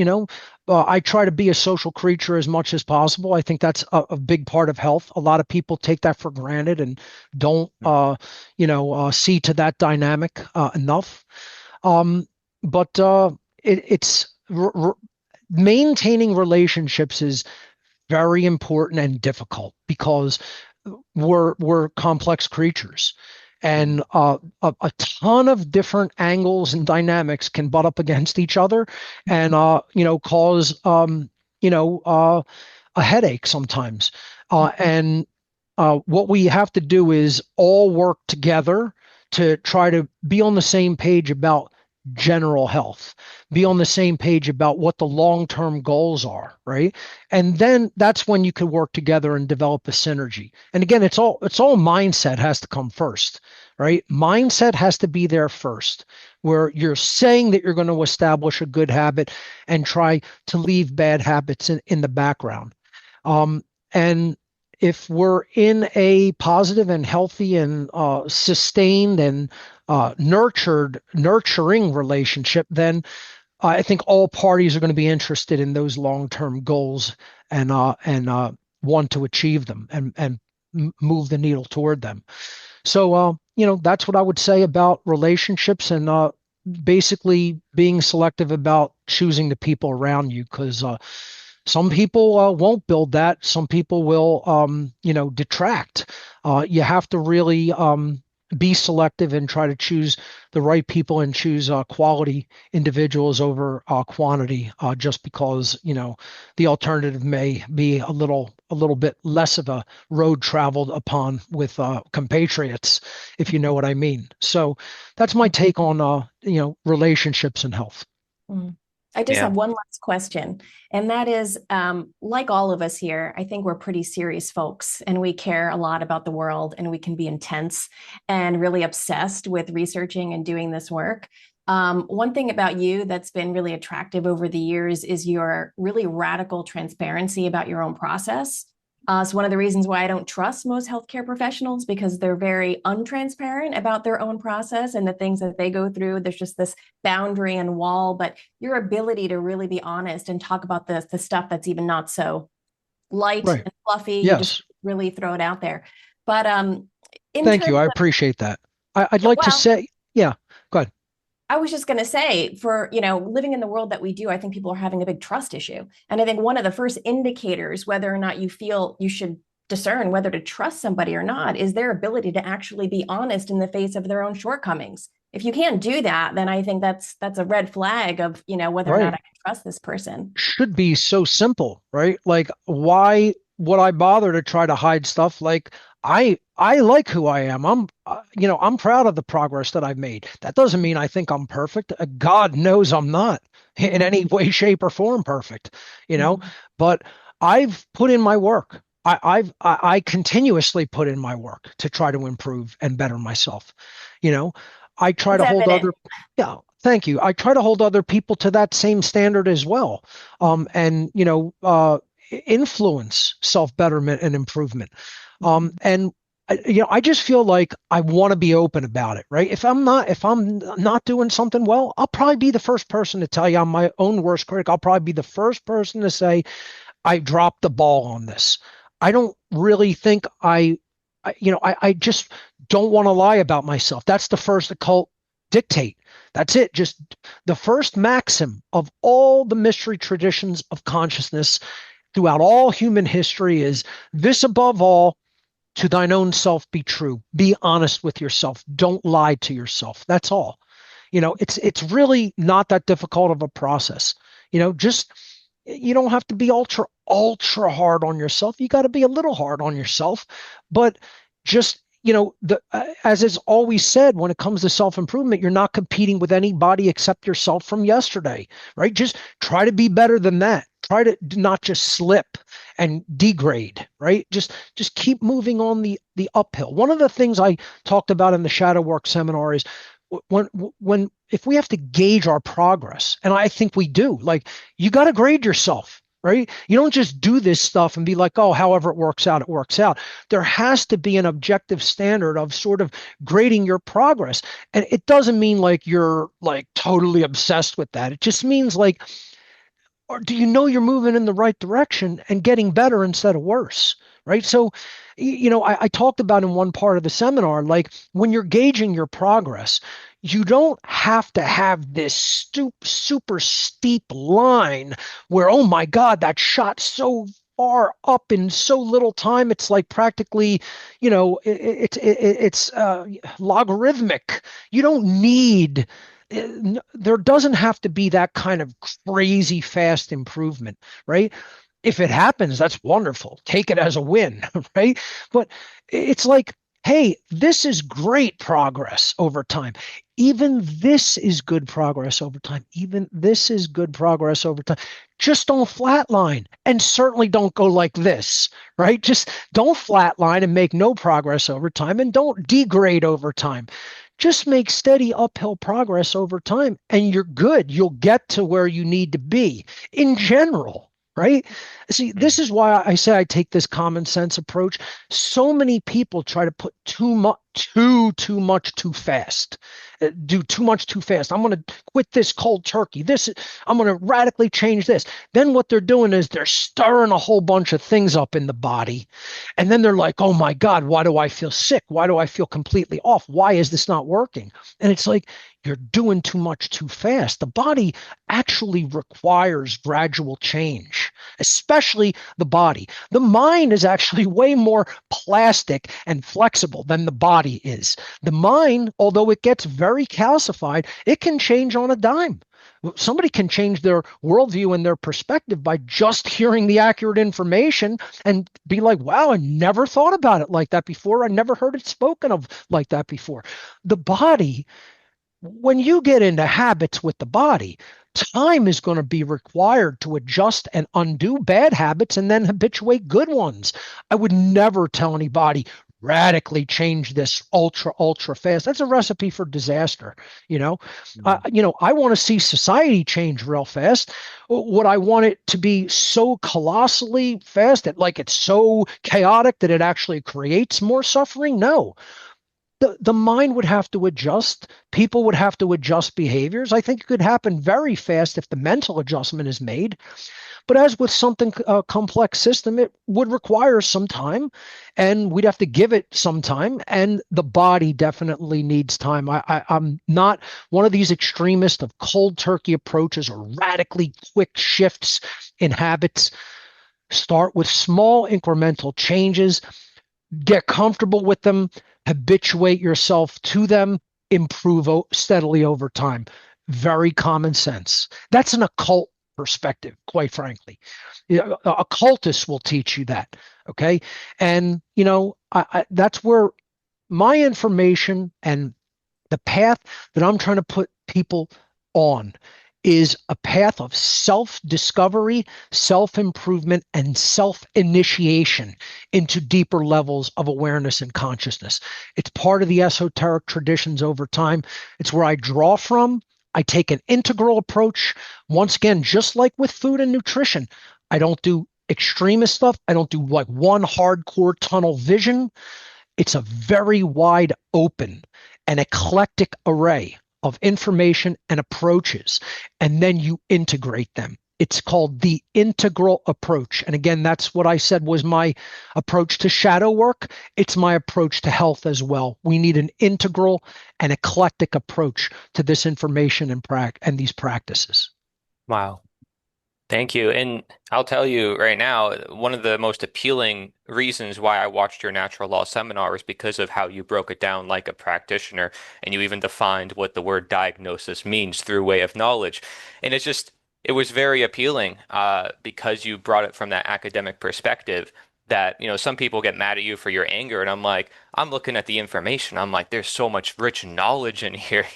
I try to be a social creature as much as possible. I think that's a big part of health. A lot of people take that for granted and don't, see to that dynamic enough. But maintaining relationships is very important and difficult, because we're complex creatures, and a ton of different angles and dynamics can butt up against each other, and cause a headache sometimes. And what we have to do is all work together to try to be on the same page about general health, be on the same page about what the long-term goals are, right? And then that's when you can work together and develop a synergy. And again, it's all mindset has to come first, right? Mindset has to be there first, where you're saying that you're going to establish a good habit and try to leave bad habits in the background. And if we're in a positive and healthy and sustained and nurturing relationship, then I think all parties are going to be interested in those long-term goals and want to achieve them and move the needle toward them. So, that's what I would say about relationships and basically being selective about choosing the people around you, because some people won't build that. Some people will, detract. You have to really be selective and try to choose the right people and choose quality individuals over quantity, just because, the alternative may be a little bit less of a road traveled upon with compatriots, if you know what I mean. So that's my take on, relationships and health. Mm. I just Yeah. have one last question, and that is, like all of us here, I think we're pretty serious folks, and we care a lot about the world, and we can be intense and really obsessed with researching and doing this work. One thing about you that's been really attractive over the years is your really radical transparency about your own process. So one of the reasons why I don't trust most healthcare professionals, because they're very untransparent about their own process and the things that they go through. There's just this boundary and wall, but your ability to really be honest and talk about the stuff that's even not so light Right. and fluffy, you Yes. just really throw it out there. But Thank you. I appreciate that. I'd like to say, yeah, go ahead. I was just going to say, for, living in the world that we do, I think people are having a big trust issue. And I think one of the first indicators whether or not you feel you should discern whether to trust somebody or not is their ability to actually be honest in the face of their own shortcomings. If you can't do that, then I think that's a red flag of, whether or Right. not I can trust this person. Should be so simple, right? Like, why would I bother to try to hide stuff? Like, I like who I am. I'm proud of the progress that I've made. That doesn't mean I think I'm perfect. God knows I'm not in any way, shape, or form perfect, but I've put in my work. I continuously put in my work to try to improve and better myself. I try It's to hold evident. yeah, thank you. I try to hold other people to that same standard as well. And, influence self-betterment and improvement. And I just feel like I want to be open about it, right? If I'm not doing something well, I'll probably be the first person to tell you I'm my own worst critic. I'll probably be the first person to say I dropped the ball on this. I don't really think I just don't want to lie about myself. That's the first occult dictate. That's it. Just the first maxim of all the mystery traditions of consciousness throughout all human history is this above all, to thine own self be true. Be honest with yourself. Don't lie to yourself. That's all. It's really not that difficult of a process. Just you don't have to be ultra hard on yourself. You got to be a little hard on yourself, but just as is always said, when it comes to self-improvement, you're not competing with anybody except yourself from yesterday, right? Just try to be better than that. Try to not just slip and degrade, right? Just keep moving on the uphill. One of the things I talked about in the shadow work seminar is if we have to gauge our progress, and I think we do, like, you got to grade yourself. Right? You don't just do this stuff and be like, oh, however it works out, it works out. There has to be an objective standard of sort of grading your progress. And it doesn't mean like you're like totally obsessed with that. It just means like, or do you know you're moving in the right direction and getting better instead of worse? Right. So, I talked about in one part of the seminar, like when you're gauging your progress, you don't have to have this super steep line where, oh my God, that shot so far up in so little time. It's like practically, it's logarithmic. You don't need, there doesn't have to be that kind of crazy fast improvement, right? If it happens, that's wonderful. Take it as a win, right? But it's like, hey, this is great progress over time. Even this is good progress over time. Even this is good progress over time. Just don't flatline, and certainly don't go like this, right? Just don't flatline and make no progress over time, and don't degrade over time. Just make steady uphill progress over time, and you're good. You'll get to where you need to be in general. Right? See, this is why I say I take this common sense approach. So many people try to put too too much too fast. Do too much too fast. I'm going to quit this cold turkey. I'm going to radically change this. Then what they're doing is they're stirring a whole bunch of things up in the body. And then they're like, oh my God, why do I feel sick? Why do I feel completely off? Why is this not working? And it's like, you're doing too much too fast. The body actually requires gradual change, especially the body. The mind is actually way more plastic and flexible than the body is. The mind, although it gets very calcified, it can change on a dime. Somebody can change their worldview and their perspective by just hearing the accurate information and be like, wow, I never thought about it like that before. I never heard it spoken of like that before. The body, when you get into habits with the body, time is going to be required to adjust and undo bad habits and then habituate good ones. I would never tell anybody, radically change this ultra fast. That's a recipe for disaster. I want to see society change real fast. Would I want it to be so colossally fast that like it's so chaotic that it actually creates more suffering? No. The mind would have to adjust. People would have to adjust behaviors. I think it could happen very fast if the mental adjustment is made. But as with something complex system, it would require some time, and we'd have to give it some time. And the body definitely needs time. I'm not one of these extremists of cold turkey approaches or radically quick shifts in habits. Start with small incremental changes. Get comfortable with them, habituate yourself to them, improve steadily over time. Very common sense. That's an occult perspective, quite frankly. Occultists will teach you that, okay? And, that's where my information and the path that I'm trying to put people on is a path of self-discovery, self-improvement, and self-initiation into deeper levels of awareness and consciousness. It's part of the esoteric traditions over time. It's where I draw from. I take an integral approach. Once again, just like with food and nutrition, I don't do extremist stuff. I don't do like one hardcore tunnel vision. It's a very wide open and eclectic array of information and approaches, and then you integrate them. It's called the integral approach. And again, that's what I said was my approach to shadow work. It's my approach to health as well. We need an integral and eclectic approach to this information and these practices. Wow. Thank you. And I'll tell you right now, one of the most appealing reasons why I watched your natural law seminar is because of how you broke it down like a practitioner, and you even defined what the word diagnosis means through way of knowledge. And it was very appealing because you brought it from that academic perspective that, some people get mad at you for your anger. And I'm looking at the information. I'm like, there's so much rich knowledge in here,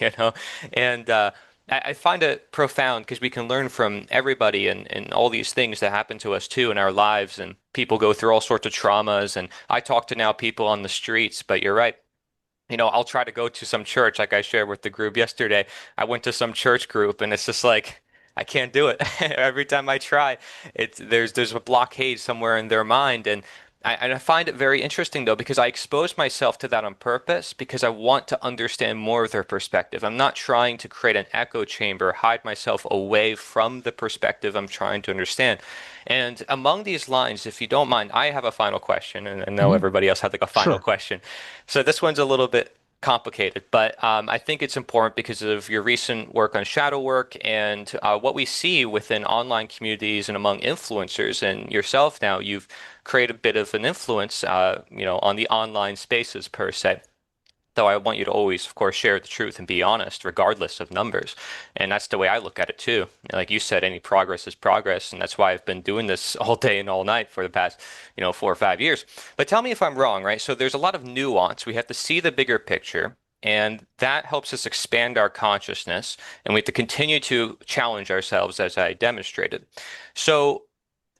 and I find it profound because we can learn from everybody and all these things that happen to us too in our lives. And people go through all sorts of traumas. And I talk to now people on the streets, but you're right. I'll try to go to some church like I shared with the group yesterday. I went to some church group and it's just like, I can't do it. Every time I try, there's a blockade somewhere in their mind. And I find it very interesting, though, because I expose myself to that on purpose because I want to understand more of their perspective. I'm not trying to create an echo chamber, hide myself away from the perspective I'm trying to understand. And among these lines, if you don't mind, I have a final question, and I know everybody else had like a final question. So this one's a little bit complicated, but I think it's important because of your recent work on shadow work and what we see within online communities and among influencers, and yourself now, you've created a bit of an influence, on the online spaces per se. Though I want you to always, of course, share the truth and be honest, regardless of numbers. And that's the way I look at it too. Like you said, any progress is progress. And that's why I've been doing this all day and all night for the past, 4 or 5 years. But tell me if I'm wrong, right? So there's a lot of nuance. We have to see the bigger picture. And that helps us expand our consciousness. And we have to continue to challenge ourselves as I demonstrated. So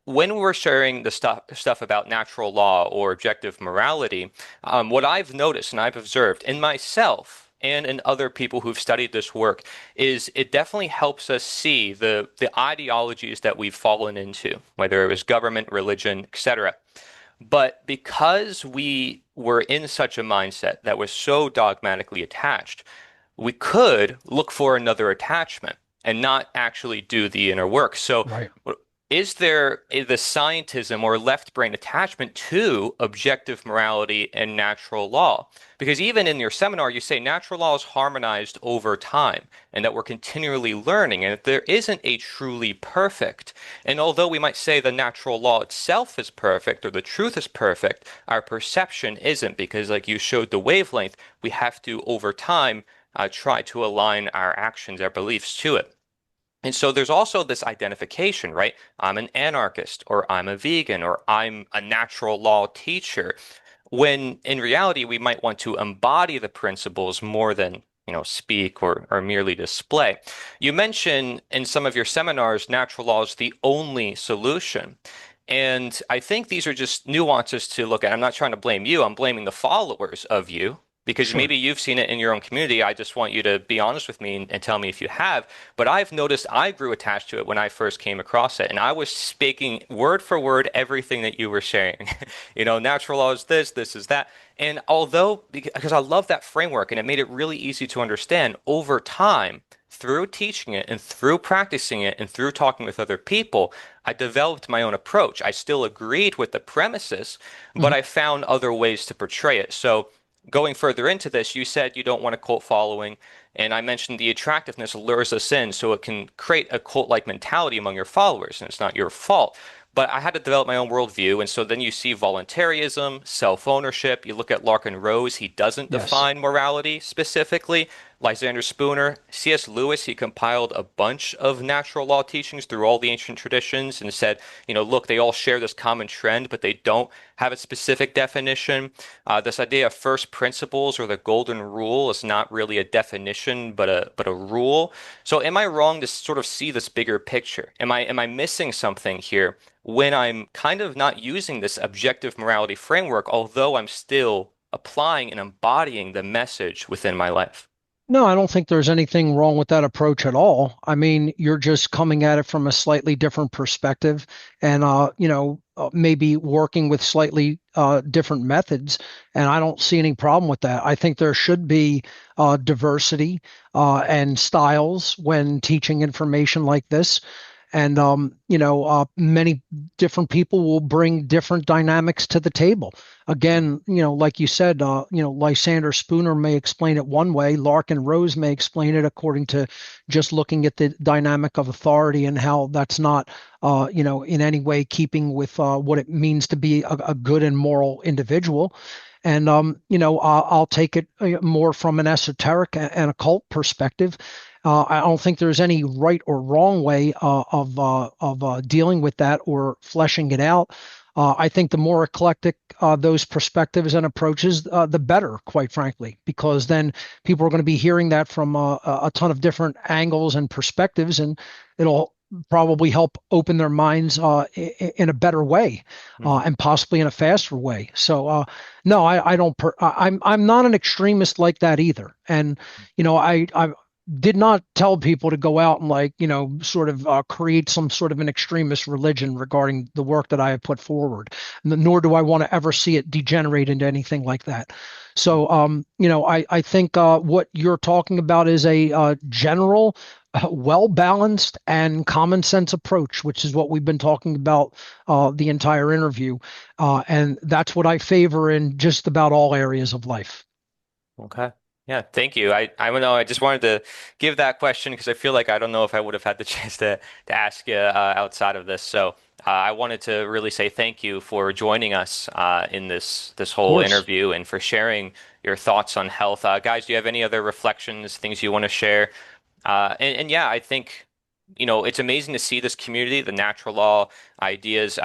when we're sharing the stuff about natural law or objective morality, what I've noticed and I've observed in myself and in other people who've studied this work is it definitely helps us see the ideologies that we've fallen into, whether it was government, religion, etc. But because we were in such a mindset that was so dogmatically attached, we could look for another attachment and not actually do the inner work. So, Right. is there the scientism or left brain attachment to objective morality and natural law? Because even in your seminar, you say natural law is harmonized over time and that we're continually learning and that there isn't a truly perfect. And although we might say the natural law itself is perfect or the truth is perfect, our perception isn't, because, like you showed the wavelength, we have to, over time, try to align our actions, our beliefs to it. And so there's also this identification, right? I'm an anarchist, or I'm a vegan, or I'm a natural law teacher. When in reality, we might want to embody the principles more than, speak or merely display. You mention in some of your seminars, natural law is the only solution. And I think these are just nuances to look at. I'm not trying to blame you. I'm blaming the followers of you, because Sure. maybe you've seen it in your own community. I just want you to be honest with me and tell me if you have. But I've noticed I grew attached to it when I first came across it. And I was speaking word for word everything that you were sharing. Natural law is this is that. And although, because I love that framework and it made it really easy to understand, over time, through teaching it and through practicing it and through talking with other people, I developed my own approach. I still agreed with the premises, but Mhm. I found other ways to portray it. So, going further into this, you said you don't want a cult following, and I mentioned the attractiveness lures us in, so it can create a cult-like mentality among your followers, and it's not your fault. But I had to develop my own worldview, and so then you see voluntarism, self-ownership. You look at Larkin Rose, he doesn't Yes. define morality specifically. Lysander Spooner, C.S. Lewis, he compiled a bunch of natural law teachings through all the ancient traditions and said, look, they all share this common trend, but they don't have a specific definition. This idea of first principles or the golden rule is not really a definition, but a rule. So am I wrong to sort of see this bigger picture? Am I missing something here when I'm kind of not using this objective morality framework, although I'm still applying and embodying the message within my life? No, I don't think there's anything wrong with that approach at all. I mean, you're just coming at it from a slightly different perspective and, maybe working with slightly different methods. And I don't see any problem with that. I think there should be diversity and styles when teaching information like this. And many different people will bring different dynamics to the table. Again, like you said, Lysander Spooner may explain it one way, Larkin Rose may explain it according to just looking at the dynamic of authority and how that's not in any way keeping with what it means to be a good and moral individual. And I'll take it more from an esoteric and occult perspective. I don't think there's any right or wrong way of dealing with that or fleshing it out. I think the more eclectic those perspectives and approaches, the better, quite frankly, because then people are going to be hearing that from a ton of different angles and perspectives, and it'll probably help open their minds in a better way and possibly in a faster way. So no, I don't. I'm not an extremist like that either, and I did not tell people to go out and sort of create some sort of an extremist religion regarding the work that I have put forward, nor do I want to ever see it degenerate into anything like that. So, I think what you're talking about is a general, well-balanced and common sense approach, which is what we've been talking about the entire interview. And that's what I favor in just about all areas of life. Okay. Yeah, thank you. I don't know. I just wanted to give that question because I feel like I don't know if I would have had the chance to ask you outside of this. So I wanted to really say thank you for joining us in this Of whole course. interview and for sharing your thoughts on health. Guys, do you have any other reflections, things you want to share? And yeah, I think it's amazing to see this community, the natural law ideas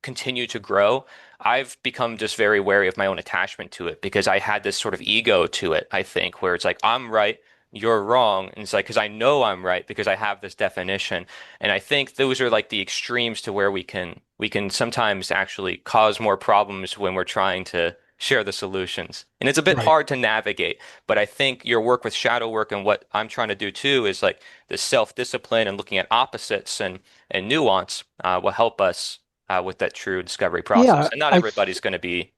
continue to grow. I've become just very wary of my own attachment to it because I had this sort of ego to it, I think, where it's like, I'm right, you're wrong. And it's like, because I know I'm right because I have this definition. And I think those are like the extremes to where we can sometimes actually cause more problems when we're trying to share the solutions. And it's a bit Right. hard to navigate, but I think your work with shadow work and what I'm trying to do too is like the self-discipline and looking at opposites and nuance will help us with that true discovery process. Yeah, And not everybody's going to be,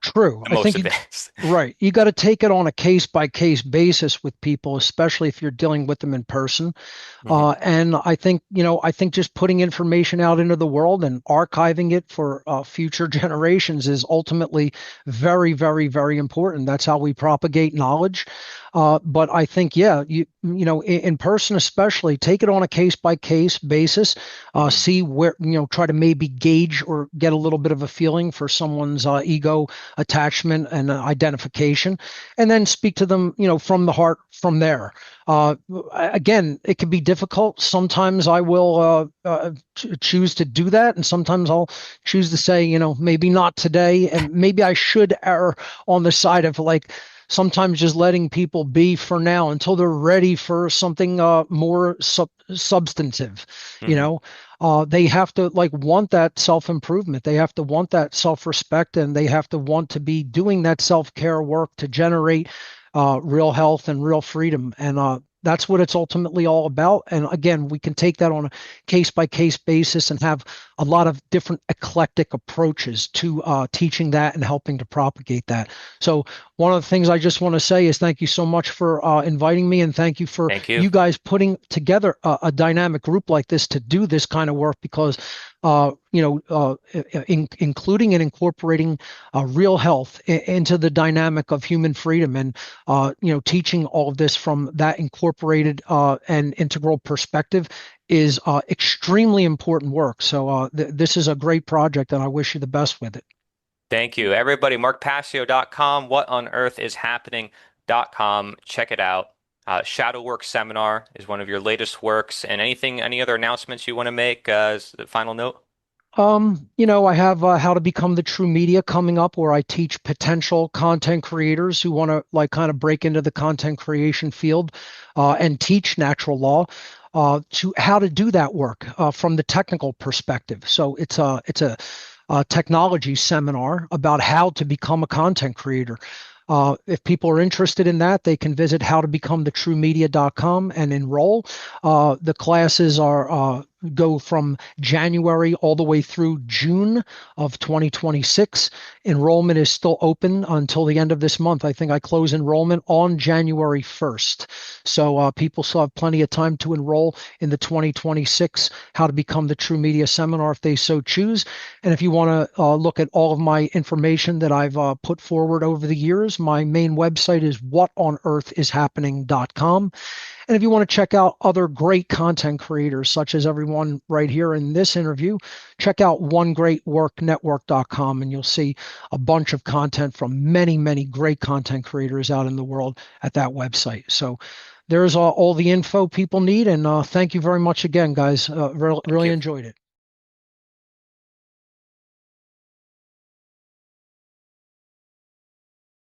true. the I most think advanced. right. You got to take it on a case by case basis with people, especially if you're dealing with them in person. And I think, I think just putting information out into the world and archiving it for future generations is ultimately very, very, very important. That's how we propagate knowledge. But I think, yeah, in person especially, take it on a case by case basis. See where, try to maybe gauge or get a little bit of a feeling for someone's ego attachment and identification, and then speak to them, from the heart from there. Again, it can be difficult. Sometimes I will choose to do that, and sometimes I'll choose to say, maybe not today, and maybe I should err on the side of like sometimes just letting people be for now until they're ready for something more substantive. They have to want that self-improvement. They have to want that self-respect, and they have to want to be doing that self-care work to generate real health and real freedom. And that's what it's ultimately all about. And again, we can take that on a case by case basis and have a lot of different eclectic approaches to teaching that and helping to propagate that. So one of the things I just want to say is thank you so much for inviting me, and thank you for you guys putting together a dynamic group like this to do this kind of work, because including and incorporating real health into the dynamic of human freedom, and teaching all of this from that incorporated and integral perspective is extremely important work. So this is a great project, and I wish you the best with it. Thank you, everybody. MarkPassio.com, whatonearthishappening.com. Check it out. Shadow Work Seminar is one of your latest works. And any other announcements you want to make as a final note? I have How to Become the True Media coming up, where I teach potential content creators who want to kind of break into the content creation field and teach natural law to how to do that work from the technical perspective. So it's a technology seminar about how to become a content creator. If people are interested in that, they can visit howtobecomthetruemedia.com and enroll. The classes go from January all the way through June of 2026. Enrollment is still open until the end of this month. I think I close enrollment on January 1st. So people still have plenty of time to enroll in the 2026 How to Become the True Media seminar if they so choose. And if you want to look at all of my information that I've put forward over the years, my main website is whatonearthishappening.com. And if you want to check out other great content creators, such as everyone right here in this interview, check out onegreatworknetwork.com, and you'll see a bunch of content from many, many great content creators out in the world at that website. So there's all the info people need. And thank you very much again, guys. Really enjoyed it.